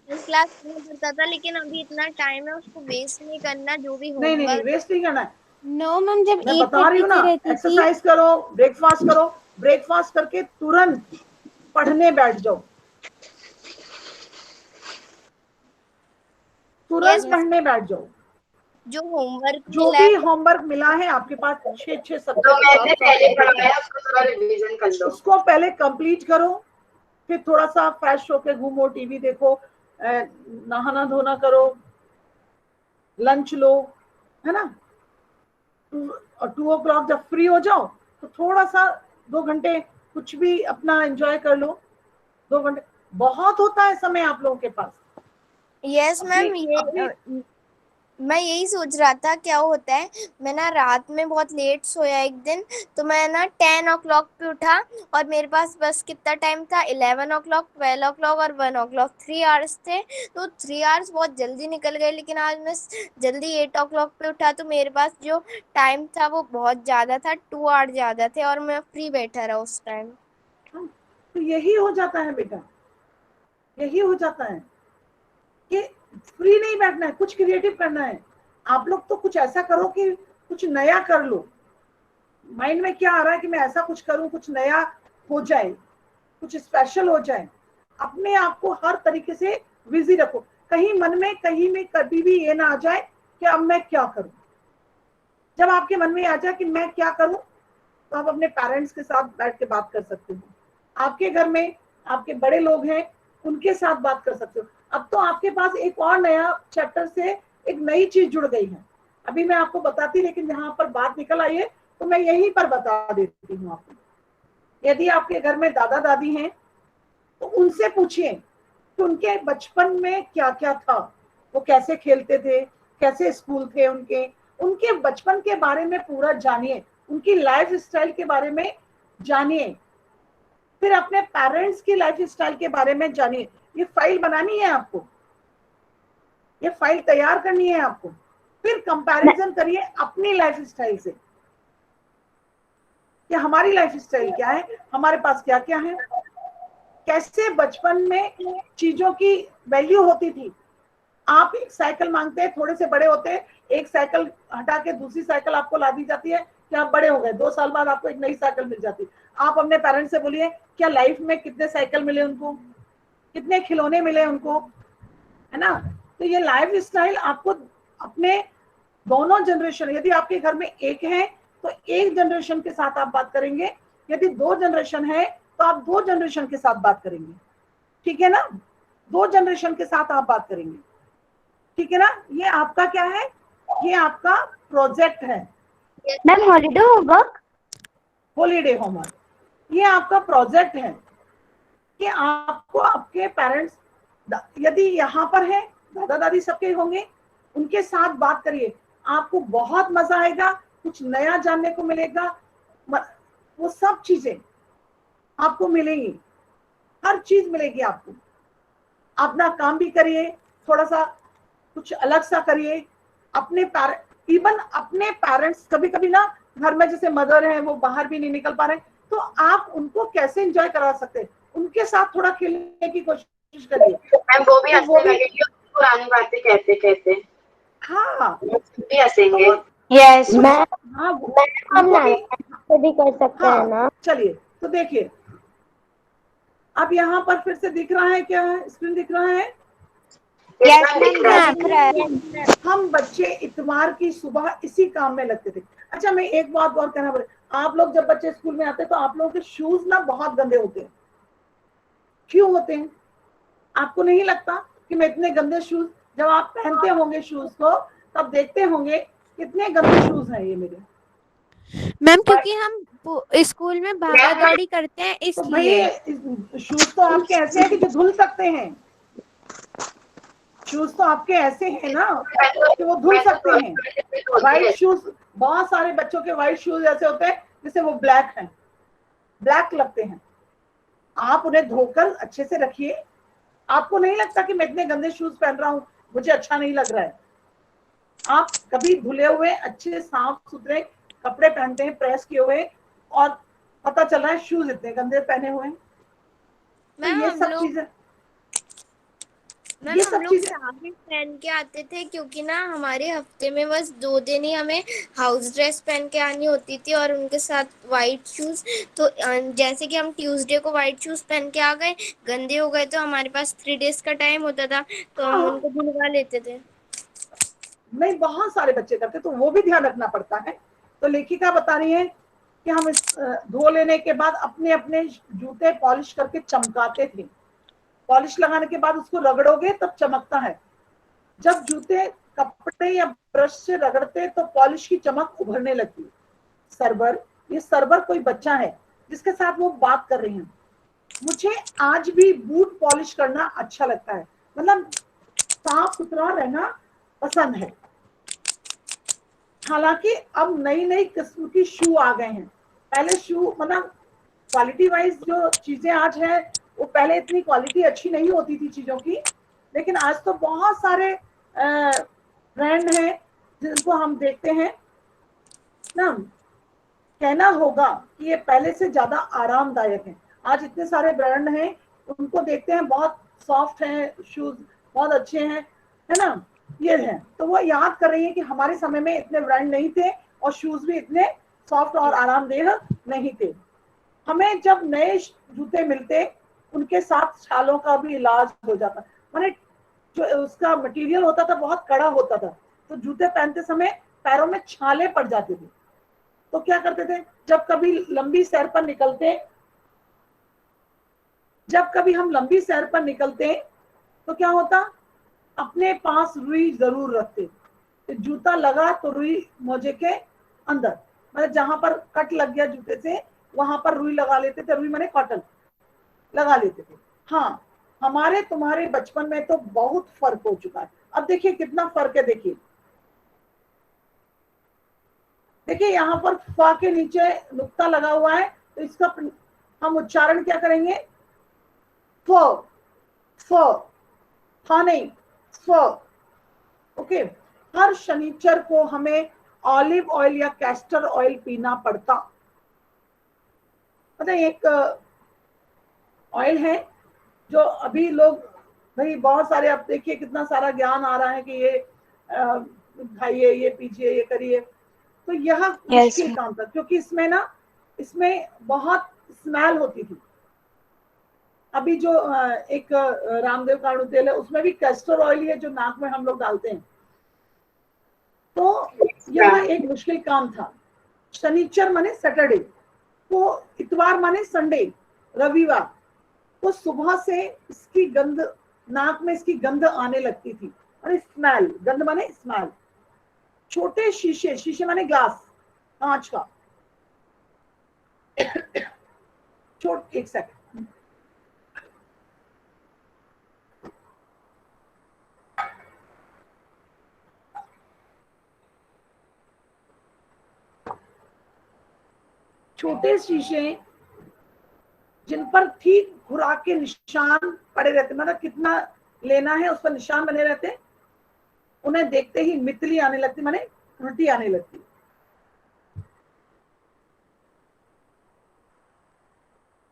क्लास करना पड़ता था। लेकिन अभी इतना टाइम है, उसको वेस्ट नहीं करना, जो भी नहीं नहीं होमवर्क। वेस्ट नहीं करना है। नो मैम, जब मैं बता रही हूँ ना, एक्सरसाइज करो, ब्रेकफास्ट करो, ब्रेकफास्ट करके तुरंत पढ़ने बैठ जाओ, तुरंत पढ़ने बैठ जाओ। जो होमवर्क जो भी होमवर्क मिला है आपके पास 6 सब्जेक्ट, उसको पहले कंप्लीट करो, फिर थोड़ा सा फ्रेश होके घूमो, टीवी देखो, नहाना धोना करो, लंच लो, है ना। 2 o'clock जब फ्री हो जाओ तो थोड़ा सा 2 घंटे कुछ भी अपना एंजॉय कर लो। 2 घंटे बहुत होता है समय आप लोगों के पास। यस मैम, मैं यही सोच रहा था क्या होता है, मैं ना रात में बहुत लेट सोया एक दिन, तो मैं ना 10 o'clock पे उठा, और मेरे पास बस कितना टाइम था, 11 o'clock, 12 o'clock और 1 o'clock, 3 hours थे, तो 3 hours बहुत जल्दी निकल गए। लेकिन आज मैं जल्दी 8 o'clock पे उठा, तो मेरे पास जो टाइम था वो बहुत ज़्यादा था, 2 hours ज़्यादा थे, और मैं फ्री बैठा रहा उस टाइम। तो यही हो जाता है बेटा, यही हो जाता है कि फ्री नहीं बैठना है, कुछ क्रिएटिव करना है। आप लोग तो कुछ ऐसा करो कि कुछ नया कर लो। माइंड में क्या आ रहा है कि मैं ऐसा कुछ करूं, कुछ नया हो जाए, कुछ स्पेशल हो जाए। अपने आप को हर तरीके से बिजी रखो। कहीं मन में कहीं में कभी भी ये ना आ जाए कि अब मैं क्या करूं। जब आपके मन में आ जाए कि मैं क्या करूं, तो आप अपने पेरेंट्स के साथ बैठ के बात कर सकते हो। आपके घर में आपके बड़े लोग हैं, उनके साथ बात कर सकते हो। अब तो आपके पास एक और नया चैप्टर से एक नई चीज जुड़ गई है। अभी मैं आपको बताती, लेकिन जहां पर बात निकल आई है तो मैं यहीं पर बता देती हूँ आपको। यदि आपके घर में दादा दादी हैं तो उनसे पूछिए कि उनके बचपन में क्या क्या था, वो कैसे खेलते थे, कैसे स्कूल थे उनके बचपन के बारे में पूरा जानिए, उनकी लाइफ स्टाइल के बारे में जानिए। फिर अपने पेरेंट्स की लाइफ स्टाइल के बारे में जानिए। ये फाइल बनानी है आपको, ये फाइल तैयार करनी है आपको। फिर कंपैरिजन करिए अपनी लाइफ स्टाइल से कि हमारी लाइफ स्टाइल क्या है, हमारे पास क्या क्या है, कैसे बचपन में चीजों की वैल्यू होती थी। आप एक साइकिल मांगते हैं, थोड़े से बड़े होते हैं, एक साइकिल हटा के दूसरी साइकिल आपको ला दी जाती है कि आप बड़े हो गए, 2 साल बाद आपको एक नई साइकिल मिल जाती है। आप अपने पेरेंट्स से बोलिए क्या लाइफ में कितने साइकिल मिले उनको, कितने खिलौने मिले उनको, है ना। तो ये लाइफ स्टाइल आपको अपने दोनों जनरेशन, यदि आपके घर में एक है तो एक जनरेशन के साथ आप बात करेंगे, यदि 2 जनरेशन है तो आप 2 जनरेशन के साथ बात करेंगे, ठीक है ना। 2 जनरेशन के साथ आप बात करेंगे, ठीक है ना। ये आपका क्या है, ये आपका प्रोजेक्ट है। Ma'am holiday homework, holiday homework, ये आपका प्रोजेक्ट है कि आपको आपके पेरेंट्स, यदि यहाँ पर है दादा दादी सबके होंगे, उनके साथ बात करिए। आपको बहुत मजा आएगा, कुछ नया जानने को मिलेगा, वो सब चीजें आपको मिलेंगी, हर चीज मिलेगी आपको। अपना काम भी करिए, थोड़ा सा कुछ अलग सा करिए। अपने इवन अपने पेरेंट्स, कभी कभी ना घर में जैसे मदर है वो बाहर भी नहीं निकल पा रहे, तो आप उनको कैसे एंजॉय करा सकते हैं, उनके साथ थोड़ा खेलने की कोशिश करिए। वो भी हंसने लगेंगे पुरानी बातें कहते कहते। हाँ भी हंसेंगे। यस हाँ भी कर सकते हैं ना। चलिए तो देखिए, अब यहाँ पर फिर से दिख रहा है क्या, स्क्रीन दिख रहा है। हम बच्चे इतवार की सुबह इसी काम में लगते थे। अच्छा मैं एक बात और कहना पड़े, आप लोग जब बच्चे स्कूल में आते तो आप लोगों के शूज ना बहुत गंदे होते हैं। क्यों होते हैं, आपको नहीं लगता कि मैं इतने गंदे शूज, जब आप पहनते होंगे शूज को तब देखते होंगे कितने गंदे शूज हैं ये मेरे। मैम क्योंकि हम स्कूल में भागा दौड़ी करते हैं तो इसलिए। भाई शूज तो आपके ऐसे हैं कि जो धुल सकते हैं, शूज तो आपके ऐसे हैं ना कि वो धुल सकते हैं। व्हाइट शूज, बहुत सारे बच्चों के व्हाइट शूज ऐसे होते हैं जैसे वो ब्लैक हैं, ब्लैक लगते हैं। आप उन्हें धोकर अच्छे से रखिए। आपको नहीं लगता कि मैं इतने गंदे शूज पहन रहा हूं, मुझे अच्छा नहीं लग रहा है। आप कभी धुले हुए अच्छे साफ सुथरे कपड़े पहनते हैं, प्रेस किए हुए, और पता चल रहा है शूज इतने गंदे पहने हुए हैं। तो ये सब चीजें, मैम हम लोग साड़ी पहन के आते थे, क्योंकि ना हमारे हफ्ते में बस 2 दिन ही हमें हाउस ड्रेस पहन के आनी होती थी और उनके साथ वाइट शूज। तो जैसे कि हम ट्यूसडे को वाइट शूज पहन के आ गए, गंदे हो गए तो हमारे पास 3 डेज का टाइम होता था, तो हम उनको धुलवा लेते थे। नहीं, बहुत सारे बच्चे करते, तो वो भी ध्यान रखना पड़ता है। तो लेखिका बता रही है कि हम इस धो लेने के बाद अपने अपने जूते पॉलिश करके चमकाते थे। पॉलिश लगाने के बाद उसको रगड़ोगे तब चमकता है। जब जूते कपड़े या ब्रश से रगड़ते तो पॉलिश की चमक उभरने लगती। सरबर, ये सरबर कोई बच्चा है जिसके साथ वो बात कर रही हैं। मुझे आज भी बूट पॉलिश करना अच्छा लगता है, मतलब साफ सुथरा रहना पसंद है। हालांकि अब नई नई किस्म की शू आ गए हैं। पहले शू मतलब क्वालिटी वाइज जो चीजें आज है, वो पहले इतनी क्वालिटी अच्छी नहीं होती थी चीजों की, लेकिन आज तो बहुत सारे ब्रांड हैं जिनको हम देखते हैं ना। कहना होगा कि ये पहले से ज्यादा आरामदायक है। आज इतने सारे ब्रांड हैं, उनको देखते हैं बहुत सॉफ्ट हैं शूज, बहुत अच्छे हैं, है ना। ये है। तो वो याद कर रही है कि हमारे समय में इतने ब्रांड नहीं थे और शूज भी इतने सॉफ्ट और आरामदेह नहीं थे। हमें जब नए जूते मिलते उनके साथ छालों का भी इलाज हो जाता, माने जो उसका मटेरियल होता था बहुत कड़ा होता था, तो जूते पहनते समय पैरों में छाले पड़ जाते थे। तो क्या करते थे, जब कभी हम लंबी सैर पर निकलते तो क्या होता, अपने पास रुई जरूर रखते। तो जूता लगा तो रुई मोजे के अंदर, मतलब जहां पर कट लग गया जूते से वहां पर रुई लगा लेते थे। रुई माने कॉटन लगा लेते थे। हाँ, हमारे तुम्हारे बचपन में तो बहुत फर्क हो चुका है। अब देखिए कितना फर्क है। देखिए यहाँ पर फा के नीचे नुक्ता लगा हुआ है, तो इसका हम उच्चारण क्या करेंगे, फ, फा नहीं, फ। ओके, हर शनिचर को हमें ऑलिव ऑयल या कैस्टर ऑयल पीना पड़ता। पता है, एक ऑयल है जो अभी लोग, भाई बहुत सारे, अब देखिए कितना सारा ज्ञान आ रहा है कि ये खाइए, ये पीजिए, ये करिए। तो यह मुश्किल काम था, क्योंकि इसमें बहुत स्मेल होती थी। अभी जो एक रामदेव काढ़ू तेल है उसमें भी कैस्टर ऑयल है जो नाक में हम लोग डालते हैं। तो यह एक मुश्किल काम था। शनिचर माने सैटरडे, तो इतवार माने संडे, रविवार, तो सुबह से इसकी गंध, नाक में इसकी गंध आने लगती थी। और स्मेल, गंध माने स्मेल। छोटे शीशे, शीशे माने ग्लास, कांच का। एक सेकंड, छोटे शीशे जिन पर ठीक खुराक के निशान पड़े रहते, मतलब कितना लेना है उस पर निशान बने रहते, उन्हें देखते ही मितली आने लगती, माने उल्टी आने लगती।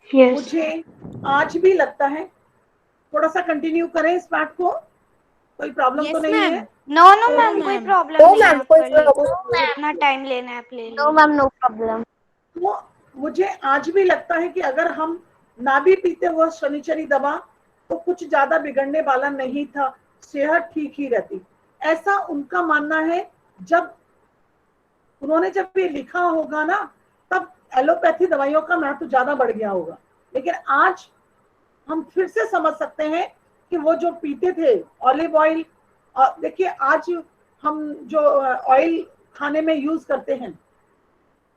yes. मुझे आज भी लगता है, थोड़ा सा कंटिन्यू करें इस बात को, कोई प्रॉब्लम तो नहीं है? नो मैम, कोई प्रॉब्लम नहीं है, जितना टाइम लेना है आप ले लो। No ma'am, no problem. तो मुझे आज भी लगता है कि अगर हम ना भी पीते वो शनिचरी दवा तो कुछ ज्यादा बिगड़ने वाला नहीं था, सेहत ठीक ही रहती। ऐसा उनका मानना है। जब उन्होंने जब ये लिखा होगा ना, तब एलोपैथी दवाइयों का महत्व ज्यादा बढ़ गया होगा। लेकिन आज हम फिर से समझ सकते हैं कि वो जो पीते थे ऑलिव ऑयल, देखिए आज हम जो ऑयल खाने में यूज करते हैं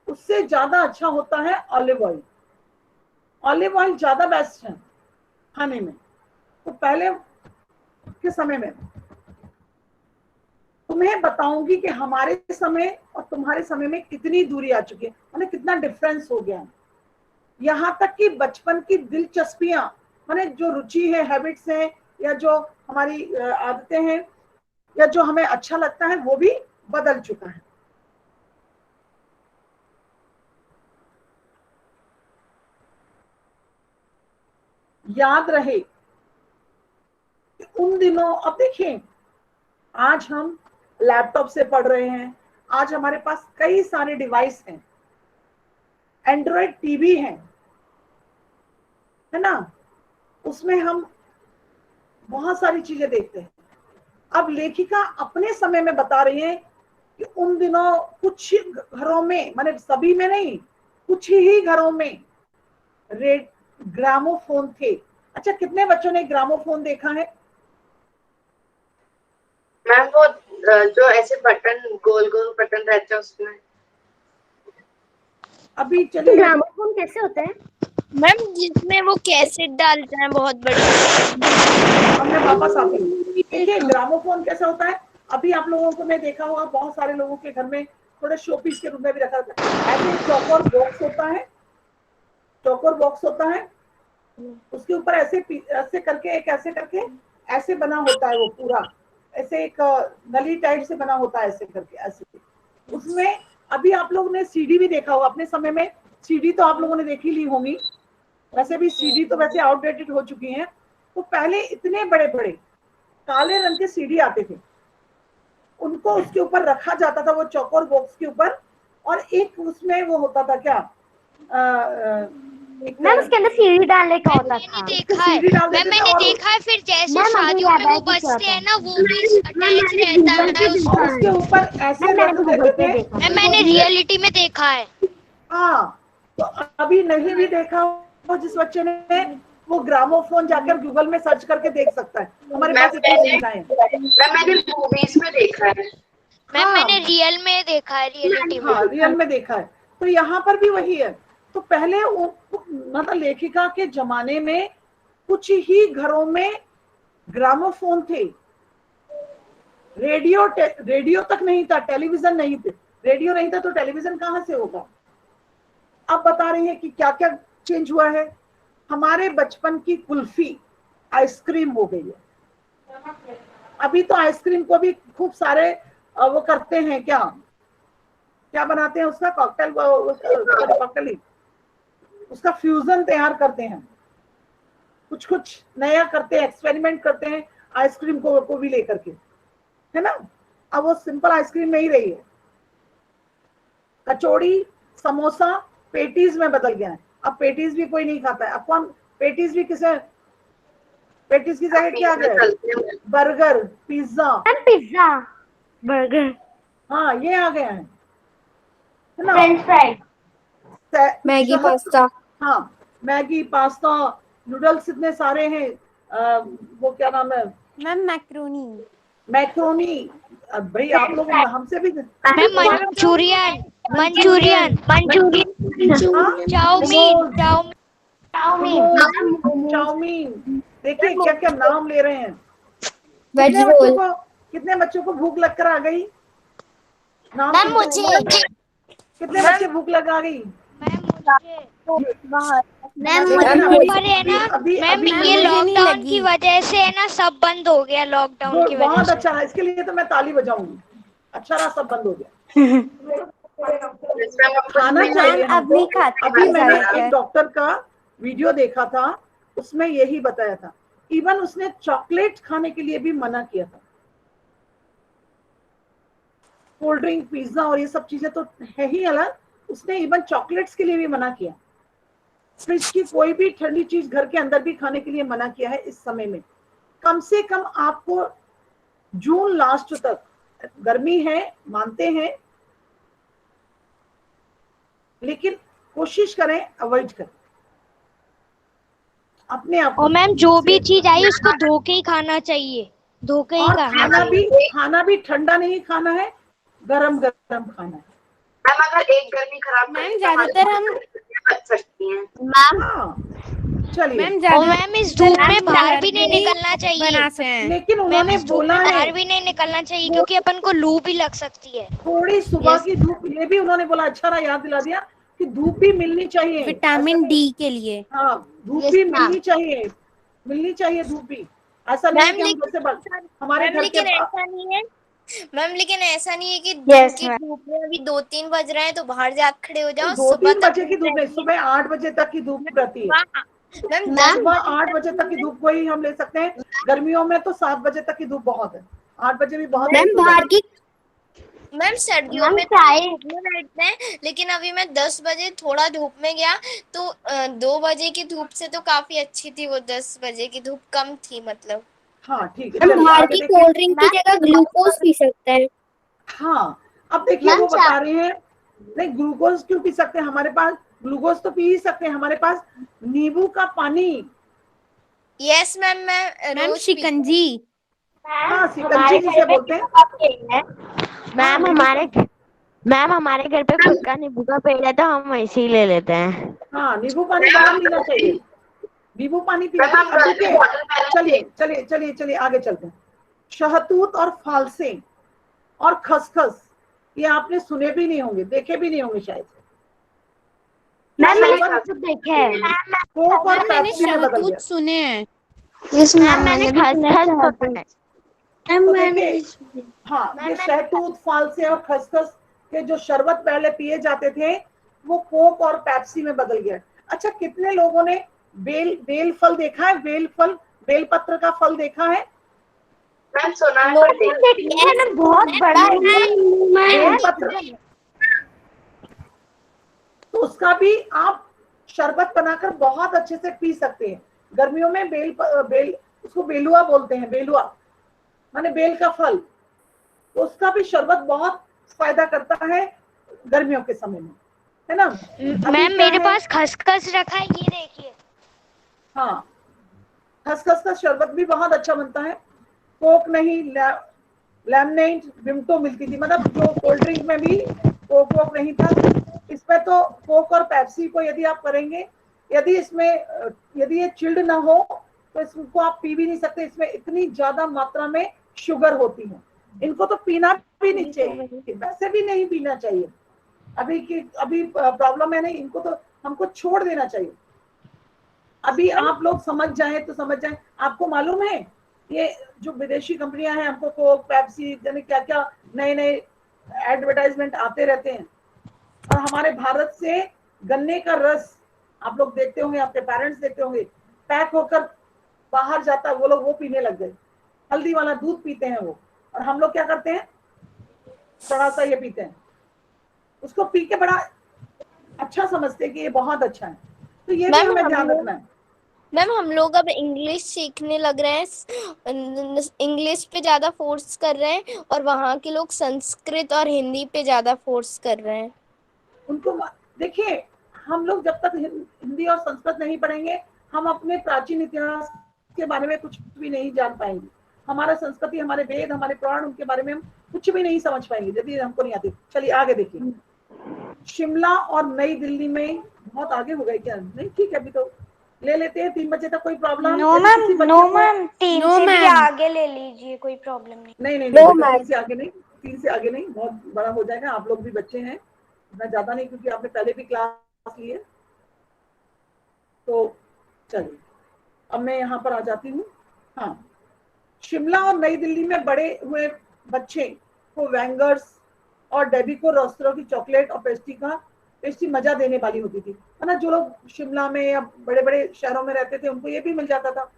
उससे ज्यादा अच्छा होता है ऑलिव ऑयल। ऑलिव ऑयल ज्यादा बेस्ट है खाने में। तो पहले के समय में तुम्हें बताऊंगी कि हमारे समय और तुम्हारे समय में कितनी दूरी आ चुकी है, माने कितना डिफरेंस हो गया है। यहाँ तक कि बचपन की दिलचस्पियां, माने जो रुचि है, हैबिट्स हैं, या जो हमारी आदतें हैं, या जो हमें अच्छा लगता है, वो भी बदल चुका है। याद रहे उन दिनों, अब देखिए आज हम लैपटॉप से पढ़ रहे हैं, आज हमारे पास कई सारे डिवाइस हैं, एंड्रॉयड टीवी है ना, उसमें हम बहुत सारी चीजें देखते हैं। अब लेखिका अपने समय में बता रही है कि उन दिनों कुछ घरों में, माने सभी में नहीं, कुछ ही घरों में ग्रामोफोन थे। अच्छा, कितने बच्चों ने ग्रामोफोन देखा है? मैम वो जो ऐसे बटन, गोल गोल बटन रहते हैं उसमें। अभी चलिए, ग्रामोफोन कैसे होता है मैम? जिसमें वो कैसेट डालते हैं बहुत बड़ी। हमने वापस आते हैं। देखिए ग्रामोफोन कैसा होता है। अभी आप लोगों को मैं देखा होगा, बहुत सारे लोगों के घर में थोड़े शोपीस के रूप में भी रखा जाता है। ऐसे चौकोर बॉक्स होता है, चौकोर बॉक्स होता है, उसके ऊपर ऐसे करके, एक ऐसे करके ऐसे बना होता है, वो पूरा ऐसे एक नली टाइप से बना होता है, ऐसे करके ऐसे। उसमें अभी आप लोगों ने सीडी भी देखा होगा अपने समय में। सीडी तो आप लोगों ने देखी ली होंगी, वैसे भी सीडी तो वैसे आउटडेटेड हो चुकी हैं। तो पहले इतने बड़े बड़े काले रंग के सीडी आते थे, उनको उसके ऊपर रखा जाता था, वो चौकोर बॉक्स के ऊपर, और एक उसमें वो होता था क्या, मैम उसके अंदर सीढ़ी डालने का होता मैंने था। देखा है सीढ़ी डाल मैम, देते थे मैंने और देखा है। फिर जैसे मैम, मुझे शादियों याद में है वो कि क्या बजते हैं था। ना, वो भी अटैच रहता है उस, और उसके ऊपर ऐसे मैंने रख गूगल देते पे थे। देखा। मैम मैंने रियलिटी में देखा है। हाँ, तो अभी नहीं भी देखा हो जिस बच्चे ने, वो ग्रामोफोन जाकर गूगल में सर्च करके देख सकता है। हमारे पास इतनी सुविधाएं हैं। मैंने मूवीज में देखा है। मैम हाँ, मैंने रियल में देखा है, रियलिटी में। हाँ रियल में देखा है। तो यहाँ पर भी वही है। तो पहले मतलब लेखिका के जमाने में कुछ ही घरों में ग्रामोफोन थे, रेडियो तक नहीं था, टेलीविजन नहीं थे। रेडियो नहीं था तो टेलीविजन कहाँ से होगा। अब बता रहे हैं कि क्या क्या चेंज हुआ है। हमारे बचपन की कुल्फी आइसक्रीम हो गई है। अभी तो आइसक्रीम को भी खूब सारे वो करते हैं, क्या क्या बनाते हैं उसका कॉकटेल, कॉकटेल उसका फ्यूजन तैयार करते हैं, कुछ कुछ नया करते हैं, एक्सपेरिमेंट करते हैं आइसक्रीम को भी लेकर के, है ना। अब वो सिंपल आइसक्रीम नहीं रही है, कचौड़ी समोसा पेटीज में बदल गया है। अब पेटीज भी कोई नहीं खाता है। अब कौन पेटीज भी पेटीज की जगह क्या आ गया है, बर्गर पिज्जा। पिज्जा बर्गर, हाँ ये आ गया है ना। French fries, Maggi pasta. हाँ मैगी पास्ता नूडल्स इतने सारे हैं। वो क्या नाम है, मैम मैक्रोनी। मैक्रोनी। भाई आप लोग हमसे भी ma'am Manchurian, Manchurian, Manchurian, chow mein, chow mein. देखिए क्या क्या नाम ले रहे हैं। Veg roll. कितने बच्चों को भूख लगकर आ गई नाम मैम सुनते मुझे, ही? कितने बच्चे भूख लगा गई। मैम अभी- पर है ना अभी मैम, अभी ये लॉकडाउन की वजह से है ना, सब बंद हो गया लॉकडाउन की वजह बहुत से। अच्छा है, इसके लिए तो मैं ताली बजाऊंगी। अच्छा रहा सब बंद हो गया। खाना चाहिए मैम अब नहीं खाते अभी मैंने ज्यादातर। एक डॉक्टर का वीडियो देखा था, उसमें यही बताया था। इवन उसने चॉकलेट खाने के लिए भी मना किया था। कोल्ड ड्रिंक पिज्जा और ये सब चीजें तो है ही अलग, उसने इवन चॉकलेट्स के लिए भी मना किया। फ्रिज की कोई भी ठंडी चीज घर के अंदर भी खाने के लिए मना किया है इस समय में। कम से कम आपको जून लास्ट तक, गर्मी है मानते हैं, लेकिन कोशिश करें अवॉइड करें अपने आप। और मैम जो भी चीज आई उसको धो के ही खाना चाहिए, धो के ही और खाना चाहिए। खाना भी ठंडा नहीं खाना है, गरम गरम खाना है। मैम अगर एक गर्मी खराब मैम ज्यादातर हम बच सकती हैं। मैम चलिए। और मैम इस धूप में बाहर भी नहीं निकलना चाहिए, बना सकते हैं। लेकिन मैम उन्होंने इस धूप बोला में है बाहर भी नहीं निकलना चाहिए क्योंकि अपन को लू भी लग सकती है। थोड़ी सुबह की धूप, ये भी उन्होंने बोला, अच्छा रहा याद दिला दिया कि धूप भी मिलनी चाहिए विटामिन डी के लिए। हाँ धूप भी मिलनी चाहिए धूप भी। ऐसा नहीं है कि हम जैसे हमारे घर के ऐसा नहीं है मैम, लेकिन ऐसा नहीं है कि दिन की धूप में अभी 2-3 बज रहे हैं तो बाहर जाकर खड़े हो जाओ। 2-3 बजे की धूप नहीं, सुबह 8 बजे तक की धूप रहती है। मैम सुबह 8 बजे तक की धूप को ही हम ले सकते हैं। गर्मियों में तो 7 बजे तक की धूप बहुत है, 8 बजे भी बहुत। मैम सर्दियों में धूप में बैठते हैं, लेकिन अभी मैं 10 बजे थोड़ा धूप में गया तो 2 बजे की धूप से तो काफी अच्छी थी वो, 10 बजे की धूप कम थी मतलब। हाँ ठीक है, हम बाहर की कोल्ड ड्रिंक की जगह ग्लूकोज पी सकते हैं। हाँ अब देखिए वो बता रहे हैं, नहीं ग्लूकोज क्यों पी सकते हैं, हमारे पास ग्लूकोज तो पी ही सकते हैं। हमारे पास नींबू का पानी। यस मैम, मैं मैम रोज शिकंजी। हाँ शिकंजी जिसे बोलते हैं। मैम हमारे घर पे खुद का नींबू का पेड़ है तो हम वैसे ही ले लेते हैं। हाँ नींबू पानी बाहर पीना चाहिए, नींबू पानी पीना चाहिए। चलिए आगे चलते हैं। शहतूत और फालसे और खसखस, ये आपने सुने भी नहीं होंगे, देखे भी नहीं होंगे शायद। मैंने सब देखे हैं। कोक और मैंने पेप्सी में बदल गया। शहतूत सुने हैं। मैंने खसखस सुना है। तो देखिए, हाँ ये शहतूत फालसे और खसखस के जो शरबत पहले पिए जाते थे वो कोक और पेप्सी में बदल गया। अच्छा कितने लोगों ने बेल फल देखा है, बेल पत्र का फल देखा है। मैम सोनार पर देखी ये ना बहुत बड़ा है। बेलपत्र, तो उसका भी आप शरबत बनाकर बहुत अच्छे से पी सकते हैं। गर्मियों में बेल उसको बेलुआ बोलते हैं, बेलुआ माने बेल का फल, तो उसका भी शरबत बहुत फायदा करता है गर्मियों के समय में, है ना। मैम मेरे पास खसखस रखा है, ये देखिए। हाँ, खसखस का शरबत भी बहुत अच्छा बनता है। कोक नहीं, लेमनेड विमटो मिलती थी, मतलब जो कोल्ड ड्रिंक में भी कोक वोक नहीं था। इसमें तो कोक और पेप्सी को यदि आप करेंगे, यदि ये चिल्ड ना हो तो इसको आप पी भी नहीं सकते। इसमें इतनी ज्यादा मात्रा में शुगर होती है, इनको तो पीना भी नहीं चाहिए, वैसे भी नहीं पीना चाहिए। अभी प्रॉब्लम है नहीं, इनको तो हमको छोड़ देना चाहिए। अभी आप लोग समझ जाएं तो समझ जाएं। आपको मालूम है ये जो विदेशी कंपनियां हैं, हमको कोक पेप्सी यानी क्या क्या नए नए एडवर्टाइजमेंट आते रहते हैं, और हमारे भारत से गन्ने का रस आप लोग देखते होंगे, आपके पेरेंट्स देखते होंगे, पैक होकर बाहर जाता है, वो लोग वो पीने लग गए। हल्दी वाला दूध पीते हैं वो, और हम लोग क्या करते हैं, थोड़ा सा ये पीते हैं, उसको पी के बड़ा अच्छा समझते हैं कि ये बहुत अच्छा है। तो ये भी हमें ध्यान रखना है। मैम हम लोग अब इंग्लिश सीखने लग रहे हैं, इंग्लिश पे ज्यादा फोर्स कर रहे हैं, और वहाँ के लोग संस्कृत और हिंदी पे ज्यादा फोर्स कर रहे हैं। उनको देखिए, हम लोग जब तक हिंदी और संस्कृत नहीं पढ़ेंगे, हम अपने प्राचीन इतिहास के बारे में कुछ भी नहीं जान पाएंगे। हमारा संस्कृति, हमारे वेद, हमारे पुराण, उनके बारे में हम कुछ भी नहीं समझ पाएंगे यदि हमको नहीं आती। चलिए आगे देखिए। शिमला और नई दिल्ली में बहुत आगे हो गए क्या? नहीं, ठीक है, अभी तो ले लेते हैं 3 बजे तक, कोई प्रॉब्लम? नो मैम 3 से भी आगे ले लीजिए, कोई प्रॉब्लम नहीं। नहीं, 3 से आगे नहीं, 3 से आगे नहीं, बहुत बड़ा हो जाएगा। आप लोग भी बच्चे हैं, इतना ज्यादा नहीं, क्योंकि आपने पहले भी क्लास ली है। तो चलिए अब मैं यहाँ पर आ जाती हूँ। हाँ, शिमला और नई दिल्ली में बड़े हुए बच्चे को वेंगर्स और डेबिको रोस्टरो की चॉकलेट और पेस्ट्री मजा देने वाली होती थी, है ना। जो लोग शिमला में या बड़े बड़े शहरों में रहते थे, उनको ये भी मिल जाता था।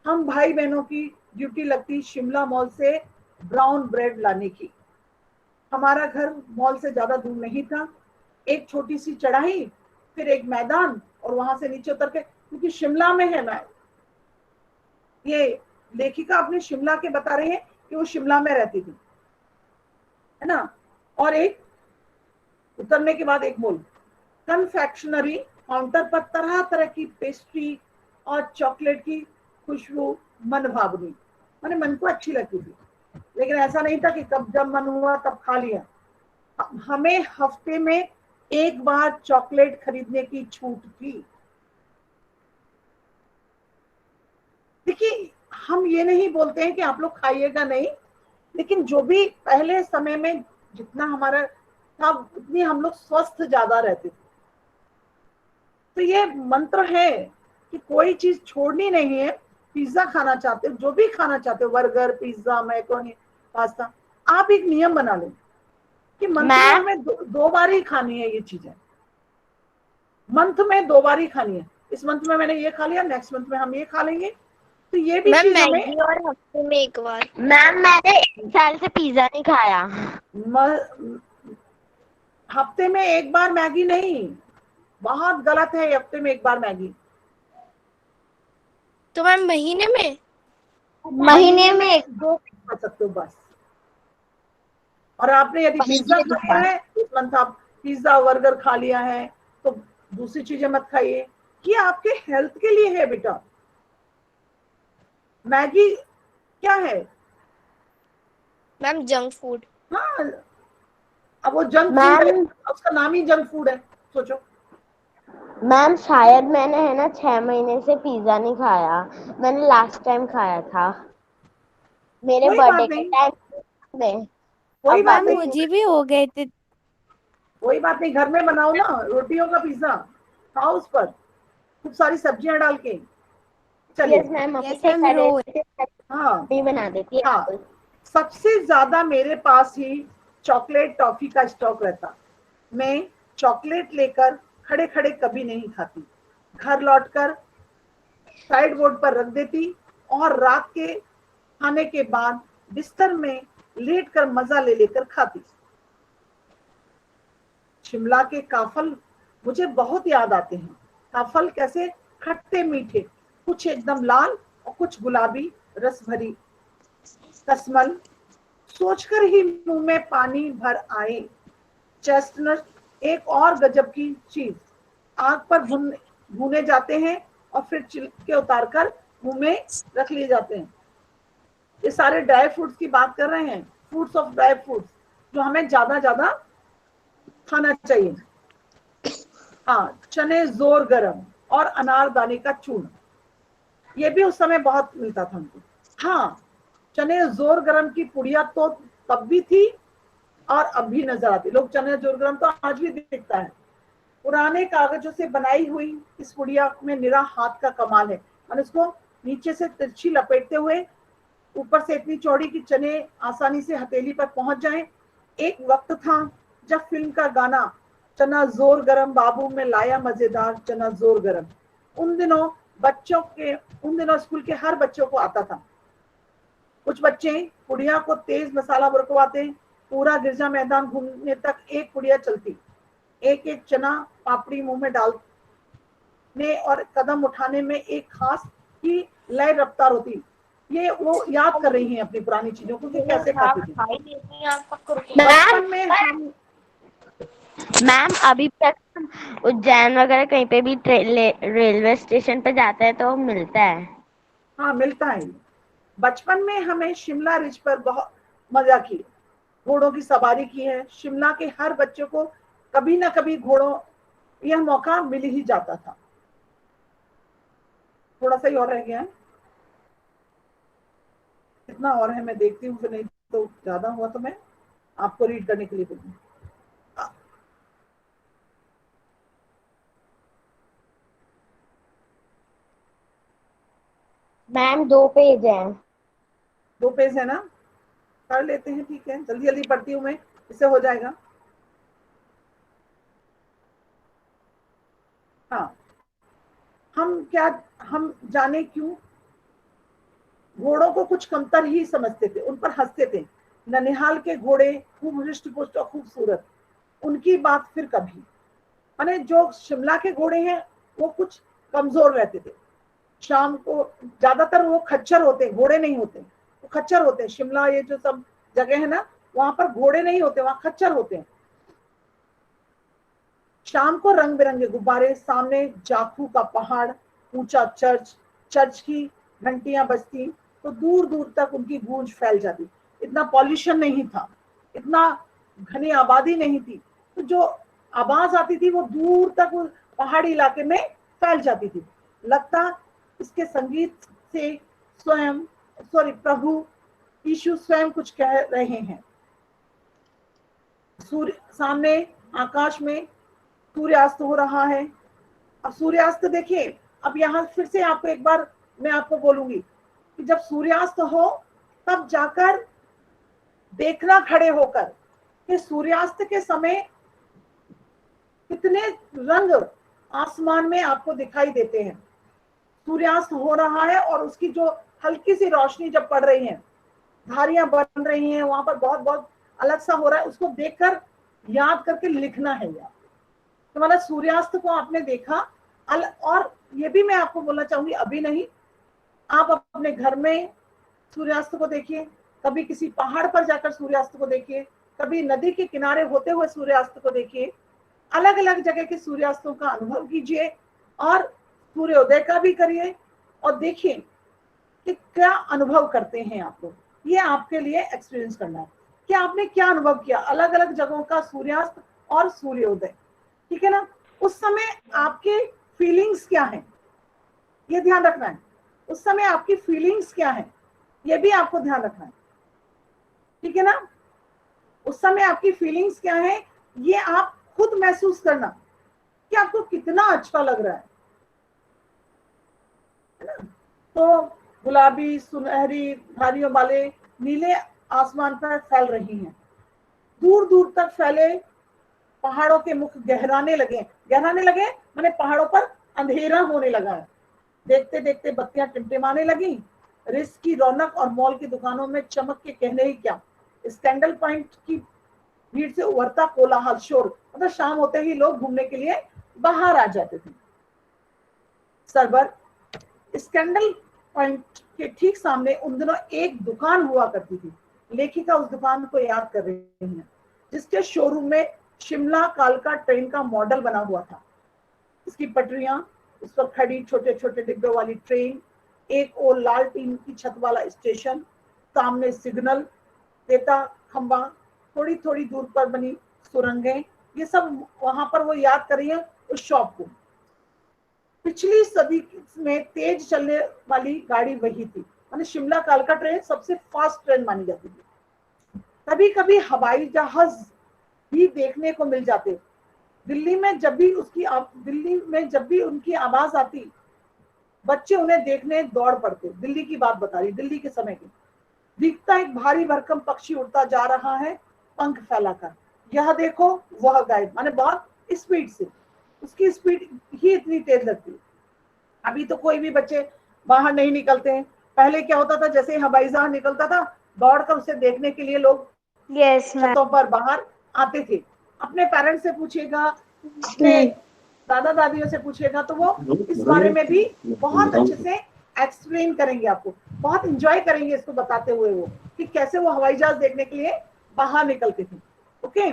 हम भाई बहनों की ड्यूटी लगती शिमला मॉल से ब्राउन ब्रेड लाने की। हमारा घर मॉल से ज्यादा दूर नहीं था, एक छोटी सी चढ़ाई, फिर एक मैदान, और वहां से नीचे उतर के, क्योंकि शिमला में है ना, ये लेखिका अपने शिमला के बता रही है कि वो शिमला में रहती थी, है ना। और एक उतरने के बाद एक मॉल, कन्फेक्शनरी काउंटर पर तरह तरह की पेस्ट्री और चॉकलेट की खुशबू मन भावनी, माने मन को अच्छी लगती थी। लेकिन ऐसा नहीं था कि कब जब मन हुआ तब खा लिया। हमें हफ्ते में एक बार चॉकलेट खरीदने की छूट थी। देखिए, हम ये नहीं बोलते हैं कि आप लोग खाइएगा नहीं, लेकिन जो भी पहले समय में जितना हमारा था, उतनी हम लोग स्वस्थ ज्यादा रहते थे। तो ये मंत्र है कि कोई चीज छोड़नी नहीं है। पिज्जा खाना चाहते हो, जो भी खाना चाहते हो, बर्गर, पिज्जा, मैक्रोनी, पास्ता, आप एक नियम बना लें कि मंथ में 2 बार ही खानी है ये चीजें। मंथ में 2 बार ही खानी है। इस मंथ में मैंने ये खा लिया, नेक्स्ट मंथ में हम ये खा लेंगे। तो ये भी चीज हमें, और हफ्ते में एक बार। मैम मैंने 1 साल से पिज्जा नहीं खाया। हफ्ते में एक बार मैगी नहीं, बहुत गलत है हफ्ते में एक बार मैगी। तो मैम महीने में 2 खा सकते हो बस। और आपने यदि पिज्जा खाया है, इस मंथ आप पिज्जा बर्गर खा लिया है, तो दूसरी चीजें मत खाइए। ये आपके हेल्थ के लिए है बेटा। मैगी क्या है मैम? Junk food. हाँ, अब वो जंक फूड है, उसका नाम ही जंक फूड है, सोचो। मैम शायद मैंने है ना 6 महीने से पिज्जा नहीं खाया। मैंने लास्ट टाइम खाया था मेरे बर्थडे के टाइम में। कोई बात नहीं, मुझे भी हो गए थे। कोई बात नहीं, घर में बनाओ ना रोटियों का पिज्जा, खाओ उस पर खूब सारी सब्जियां डाल के। चलिए हाँ बना देती है। हाँ, सबसे ज्यादा मेरे पास ही चॉकलेट टॉफी का स्टॉक रहता। मैं चॉकलेट लेकर खड़े खड़े कभी नहीं खाती, घर लौटकर साइड बोर्ड पर रख देती, और रात के खाने के बाद बिस्तर में लेट कर मजा ले लेकर खाती। शिमला के काफल मुझे बहुत याद आते हैं। काफल कैसे खट्टे मीठे, कुछ एकदम लाल और कुछ गुलाबी रस भरी कसमल, सोचकर ही मुंह में पानी भर आए। चेस्टनट एक और गजब की चीज, आग पर भुने जाते हैं और फिर छिलके उतारकर मुंह में रख लिए जाते हैं। ये सारे ड्राई फ्रूट्स की बात कर रहे हैं, फ्रूट्स ऑफ ड्राई फ्रूट्स, जो हमें ज्यादा ज्यादा खाना चाहिए। हाँ, चने जोर गरम और अनारदाने का चूर्ण, ये भी उस समय बहुत मिलता था हमको। हाँ, चने जोर गरम की पुड़िया तो तब भी थी और अब भी नजर आती। लोग चने जोर गरम तो आज भी दिखता है। पुराने कागजों से बनाई हुई इस पुड़िया में निरा हाथ का कमाल है। और इसको नीचे से तिरछी लपेटते हुए ऊपर से इतनी चौड़ी कि चने आसानी से हथेली पर पहुंच जाएं। एक वक्त था जब फिल्म का गाना चना जोर गरम बाबू में लाया मजेदार चना जोर गरम, उन दिनों स्कूल के हर बच्चों को आता था। कुछ बच्चे पुड़िया को तेज मसाला बुरकवाते, पूरा गिरजा मैदान घूमने तक एक पुड़िया चलती। एक एक चना पापड़ी मुंह में डालने और कदम उठाने में एक खास ही लय रफ्तार होती। ये वो याद कर रही हैं अपनी पुरानी चीजों को कि कैसे खाती थी। बचपन में हम मैम अभी भी उज्जैन वगैरह कहीं पे भी रेलवे स्टेशन पे जाता है तो मिलता है। हाँ, मिलता है। बचपन में हमें शिमला रिज पर बहुत मजा की, घोड़ों की सवारी की है। शिमला के हर बच्चे को कभी ना कभी घोड़ों यह मौका मिल ही जाता था। थोड़ा सा ही और रह गया है, कितना और है मैं देखती हूँ, फिर नहीं तो ज्यादा हुआ तो मैं आपको रीड करने के लिए बोलूँ। मैम 2 पेज है। 2 पेज है ना, कर लेते हैं, ठीक है। जल्दी जल्दी पढ़ती हूँ मैं, इससे हो जाएगा। हाँ, हम जाने क्यों घोड़ों को कुछ कमतर ही समझते थे, उन पर हंसते थे। ननिहाल के घोड़े खूब हृष्ट पुष्ट और खूबसूरत, उनकी बात फिर कभी। माने जो शिमला के घोड़े हैं वो कुछ कमजोर रहते थे। शाम को ज्यादातर वो खच्चर होते, घोड़े नहीं होते, वो खच्चर होते हैं। शिमला ये जो सब जगह है ना, वहां पर घोड़े नहीं होते, वहां खच्चर होते हैं। शाम को रंग बिरंगे गुब्बारे, सामने जाखू का पहाड़, ऊंचा चर्च की घंटियां बजती तो दूर दूर तक उनकी गूंज फैल जाती। इतना पॉल्यूशन नहीं था, इतना घनी आबादी नहीं थी, तो जो आवाज आती थी वो दूर तक पहाड़ी इलाके में फैल जाती थी। लगता इसके संगीत से प्रभु यीशु स्वयं कुछ कह रहे हैं। सूर्य सामने आकाश में सूर्यास्त हो रहा है। अब सूर्यास्त देखिए, अब यहाँ फिर से आपको एक बार मैं आपको बोलूंगी कि जब सूर्यास्त हो तब जाकर देखना खड़े होकर कि सूर्यास्त के समय कितने रंग आसमान में आपको दिखाई देते हैं। सूर्यास्त हो रहा है और उसकी जो हल्की सी रोशनी जब पड़ रही है, धारियां बन रही हैं, वहां पर बहुत बहुत अलग सा हो रहा है, उसको देखकर याद करके लिखना है यार। तो मतलब सूर्यास्त को आपने देखा। और ये भी मैं आपको बोलना चाहूंगी, अभी नहीं, आप अपने घर में सूर्यास्त को देखिए, कभी किसी पहाड़ पर जाकर सूर्यास्त को देखिए, कभी नदी के किनारे होते हुए सूर्यास्त को देखिए। अलग अलग जगह के सूर्यास्तों का अनुभव कीजिए और सूर्योदय का भी करिए और देखिए कि क्या अनुभव करते हैं आप लोग। ये आपके लिए एक्सपीरियंस करना है कि आपने क्या अनुभव किया अलग अलग जगहों का सूर्यास्त और सूर्योदय, ठीक है ना। उस समय आपके फीलिंग्स क्या है, ये ध्यान रखना है। उस समय आपकी फीलिंग्स क्या है, ये भी आपको ध्यान रखना है, ठीक है ना। उस समय आपकी फीलिंग्स क्या है, ये आप खुद महसूस करना कि आपको कितना अच्छा लग रहा है ना। तो गुलाबी सुनहरी धारियों वाले नीले आसमान पर फैल रही हैं, दूर दूर तक फैले पहाड़ों के मुख गहराने लगे माने पहाड़ों पर अंधेरा होने लगा है। देखते देखते बत्तियां टिमटिमाने लगी, रिस की रौनक और मॉल की दुकानों में चमक के कहने ही क्या। स्कैंडल पॉइंट की भीड़ से उभरता कोलाहल शोर, मतलब शाम होते ही लोग घूमने के लिए बाहर आ जाते थे। सरबर स्कैंडल पॉइंट के ठीक सामने उन दिनों एक दुकान हुआ करती थी। लेखिका उस दुकान को याद कर रही है, जिसके शोरूम में शिमला कालका ट्रेन का मॉडल बना हुआ था। इसकी पटरियां, इस पर खड़ी छोटे छोटे डिब्बों वाली ट्रेन, एक और लाल टीन की छत वाला स्टेशन, सामने सिग्नल देता खंबा, थोड़ी थोड़ी दूर पर बनी सुरंगें, ये सब वहां पर वो याद कर रही है उस शॉप को। पिछली सदी में तेज चलने वाली गाड़ी वही थी, माने शिमला कालका ट्रेन सबसे फास्ट ट्रेन मानी जाती थी। कभी कभी हवाई जहाज भी देखने को मिल जाते। दिल्ली में जब भी उनकी आवाज आती, बच्चे उन्हें देखने दौड़ पड़ते। दिल्ली की बात बता रही, दिल्ली के समय की। दिखता एक भारी भरकम पक्षी उड़ता जा रहा है पंख फैलाकर, यह देखो वह गायब, माने बहुत स्पीड से, उसकी स्पीड ही इतनी तेज लगती है। अभी तो कोई भी बच्चे बाहर नहीं निकलते हैं। पहले क्या होता था, जैसे हवाई जहाज निकलता था, दौड़कर उसे देखने के लिए लोग छतों पर बाहर आते थे। अपने पेरेंट्स से पूछिएगा, अपने दादा दादियों से पूछिएगा, तो वो इस बारे में भी बहुत अच्छे से एक्सप्लेन करेंगे आपको, बहुत इंजॉय करेंगे इसको बताते हुए वो, कि कैसे वो हवाई जहाज देखने के लिए बाहर निकलते थे। ओके,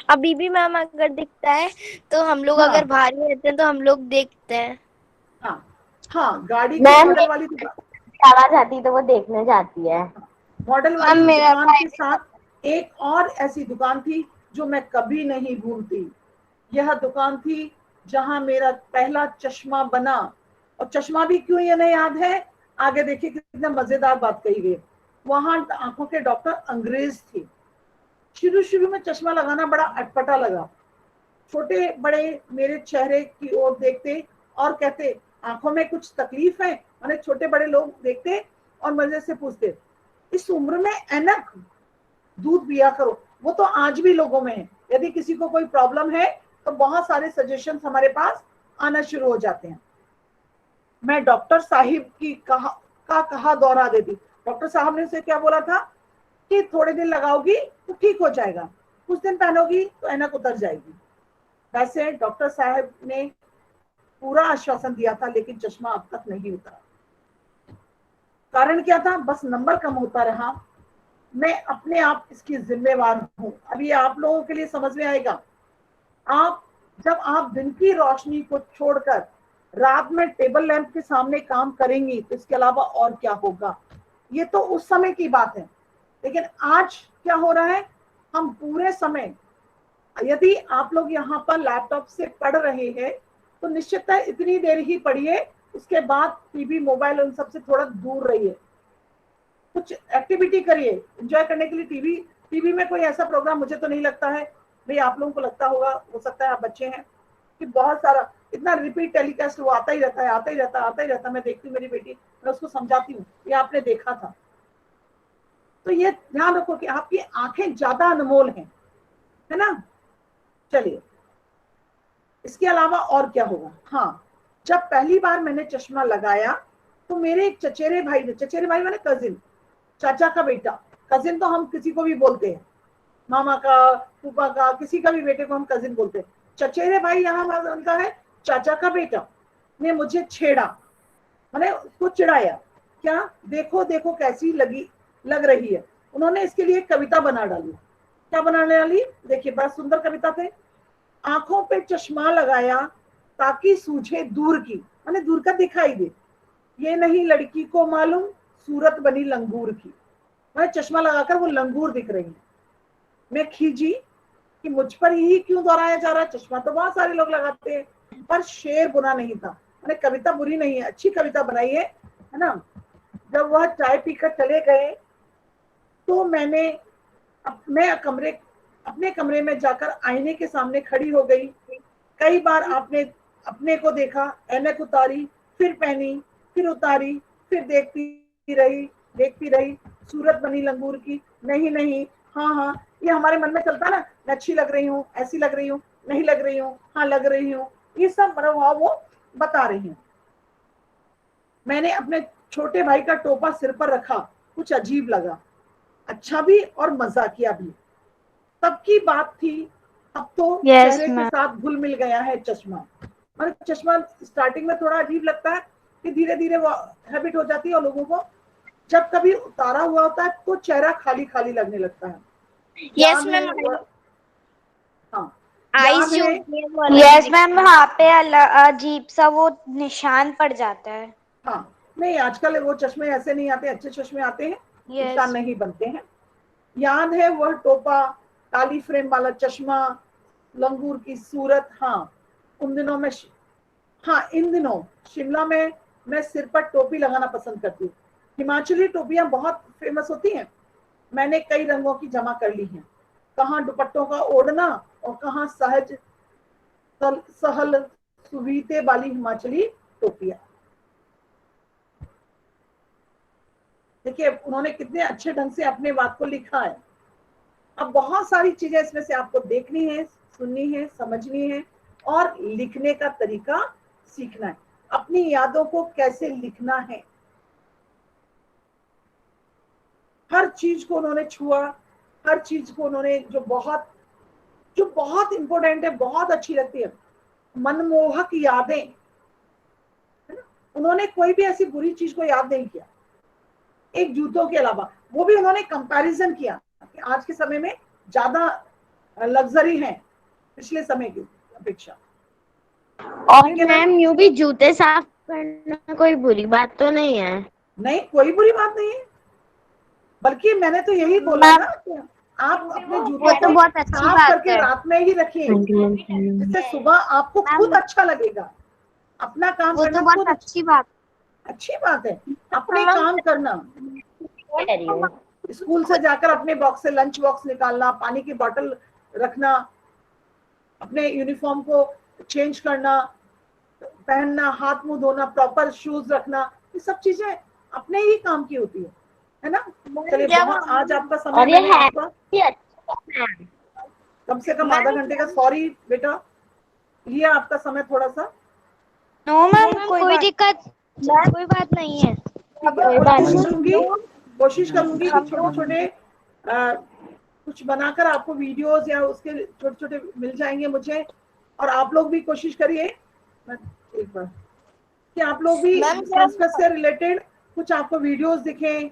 अभी भी मैम अगर दिखता है तो हम लोग अगर बाहर ही रहते हैं तो हम लोग देखते हैं। हाँ हाँ, गाड़ी की मॉडल वाली आवाज आती तो वो देखने जाती है। मॉडल वाली दुकान के साथ एक और ऐसी दुकान थी जो मैं कभी नहीं भूलती। यह दुकान थी जहां मेरा पहला चश्मा बना। और चश्मा भी क्यों ये नहीं याद है, आगे देखिए कितना मजेदार बात कही गई। वहां आंखों के डॉक्टर अंग्रेज थे। शुरू में चश्मा लगाना बड़ा अटपटा लगा। छोटे बड़े मेरे चेहरे की ओर देखते और कहते, आंखों में कुछ तकलीफ है। माने छोटे बड़े लोग देखते और मजे से पूछते, इस उम्र में ऐनक, दूध पिया करो। वो तो आज भी लोगों में है। यदि किसी को कोई प्रॉब्लम है तो बहुत सारे सजेशंस हमारे पास आना शुरू हो जाते हैं। मैं डॉक्टर साहिब की कहा दोहरा देती। डॉक्टर साहब ने उसे क्या बोला था कि थोड़े दिन लगाओगी तो ठीक हो जाएगा, कुछ दिन पहनोगी तो ऐनक उतर जाएगी। वैसे डॉक्टर साहब ने पूरा आश्वासन दिया था, लेकिन चश्मा अब तक नहीं उतरा। कारण क्या था, बस नंबर कम होता रहा। मैं अपने आप इसकी जिम्मेवार हूं। अब ये आप लोगों के लिए समझ में आएगा। जब आप दिन की रोशनी को छोड़कर रात में टेबल लैंप के सामने काम करेंगी तो इसके अलावा और क्या होगा। ये तो उस समय की बात है, लेकिन आज क्या हो रहा है, हम पूरे समय, यदि आप लोग यहाँ पर लैपटॉप से पढ़ रहे हैं तो निश्चित है इतनी देर ही पढ़िए, उसके बाद टीवी मोबाइल उन सबसे थोड़ा दूर रहिए। कुछ एक्टिविटी करिए एंजॉय करने के लिए। टीवी में कोई ऐसा प्रोग्राम, मुझे तो नहीं लगता है, भाई आप लोगों को लगता होगा, हो सकता है आप बच्चे हैं, कि बहुत सारा इतना रिपीट टेलीकास्ट वो आता ही रहता है। मैं देखती हूँ, मेरी बेटी, मैं उसको समझाती हूँ, ये आपने देखा था। तो ये ध्यान रखो कि आपकी आंखें ज्यादा अनमोल हैं, है ना। चलिए, इसके अलावा और क्या होगा। हाँ, जब पहली बार मैंने चश्मा लगाया तो मेरे एक चचेरे भाई मैंने कजिन, चाचा का बेटा, कजिन तो हम किसी को भी बोलते हैं, मामा का, फूफा का, किसी का भी बेटे को हम कजिन बोलते हैं। चचेरे भाई यहाँ उनका है, चाचा का बेटा ने मुझे छेड़ा, मैंने उसको चिढ़ाया, क्या देखो देखो कैसी लग रही है। उन्होंने इसके लिए कविता बना डाली। क्या बनाने डाली, देखिए, बड़ा सुंदर कविता थे। आंखों पे चश्मा लगाया ताकि सूझे दूर की, माने दूर का दिखाई दे, ये नहीं लड़की को मालूम सूरत बनी लंगूर की। मैं चश्मा लगाकर वो लंगूर दिख रही है। मैं खींची कि मुझ पर ही क्यों दोहराया जा रहा है, चश्मा तो बहुत सारे लोग लगाते हैं। पर शेर बुरा नहीं था, मैंने कविता बुरी नहीं है, अच्छी कविता बनाई है ना। जब वह चाय पीकर चले गए तो मैं अपने कमरे में जाकर आईने के सामने खड़ी हो गई। कई बार आपने अपने को देखा, ऐनक उतारी, फिर पहनी, फिर उतारी, फिर देखती रही, सूरत बनी लंगूर की, नहीं, हाँ, ये हमारे मन में चलता ना, मैं अच्छी लग रही हूँ, ऐसी लग रही हूँ, नहीं लग रही हूँ, हाँ लग रही हूँ, ये सब प्रभाव वो बता रही हूँ। मैंने अपने छोटे भाई का टोपा सिर पर रखा, कुछ अजीब लगा, अच्छा भी और मजाकिया भी। तब की बात थी, अब तो चेहरे के साथ घुल मिल गया है चश्मा। मतलब चश्मा स्टार्टिंग में थोड़ा अजीब लगता है, कि धीरे धीरे वो हैबिट हो जाती है और लोगों को जब कभी उतारा हुआ होता है तो चेहरा खाली खाली लगने लगता है। Yes ma'am. हाँ आईज जो यस मैम, वहाँ पे अजीब सा वो निशान पड़ जाता है। हाँ नहीं, आजकल वो चश्मे ऐसे नहीं आते, अच्छे चश्मे आते हैं, निशान नहीं बनते हैं। याद है वह टोपा, काली फ्रेम वाला चश्मा, लंगूर की सूरत। हाँ उन दिनों में, हाँ इन दिनों शिमला में मैं सिर पर टोपी लगाना पसंद करती हूँ। हिमाचली टोपियां बहुत फेमस होती हैं, मैंने कई रंगों की जमा कर ली हैं। कहाँ दुपट्टों का ओढ़ना और कहाँ सहज सहल सुवीते वाली हिमाचली टोपियां। देखिए उन्होंने कितने अच्छे ढंग से अपने बात को लिखा है। अब बहुत सारी चीजें इसमें से आपको देखनी है, सुननी है, समझनी है और लिखने का तरीका सीखना है। अपनी यादों को कैसे लिखना है, हर चीज को उन्होंने छुआ, हर चीज को उन्होंने जो बहुत इंपॉर्टेंट है, बहुत अच्छी लगती है, मनमोहक यादें। उन्होंने कोई भी ऐसी बुरी चीज को याद नहीं किया, एक जूतों के अलावा। वो भी उन्होंने कंपैरिजन किया कि आज के समय में ज्यादा लग्जरी है पिछले समय की अपेक्षा। और मैम यूं भी जूते साफ करना कोई बुरी बात तो नहीं है। नहीं, कोई बुरी बात नहीं है, बल्कि मैंने तो यही बोला ना कि आप अपने जूतों को बहुत अच्छी साफ बात करके है। रात में ही रखिए, जिससे सुबह आपको खुद अच्छा लगेगा। अपना काम वो करना तो बहुत खुद अच्छी बात है। अपने काम करना, स्कूल से जाकर अपने बॉक्स से लंच बॉक्स निकालना, पानी की बोतल रखना, अपने यूनिफॉर्म को चेंज करना, पहनना, हाथ मुंह धोना, प्रॉपर शूज रखना, ये सब चीजें अपने ही काम की होती है ना। चलिए बहुत आज आपका समय मैंने आपका कम से कम आधा घंटे का, सॉरी बेटा, ये आपका समय थोड़ा सा। नो मैम, कोई दिक्कत, कोई बात नहीं है। कोशिश करूंगी कि छोटे छोटे कुछ बनाकर आपको वीडियोस या उसके छोटे छोटे मिल जाएंगे मुझे, और आप लोग भी कोशिश करिए एक बार कि आप लोग भी संस्कृत से रिलेटेड कुछ आपको वीडियोस दिखें,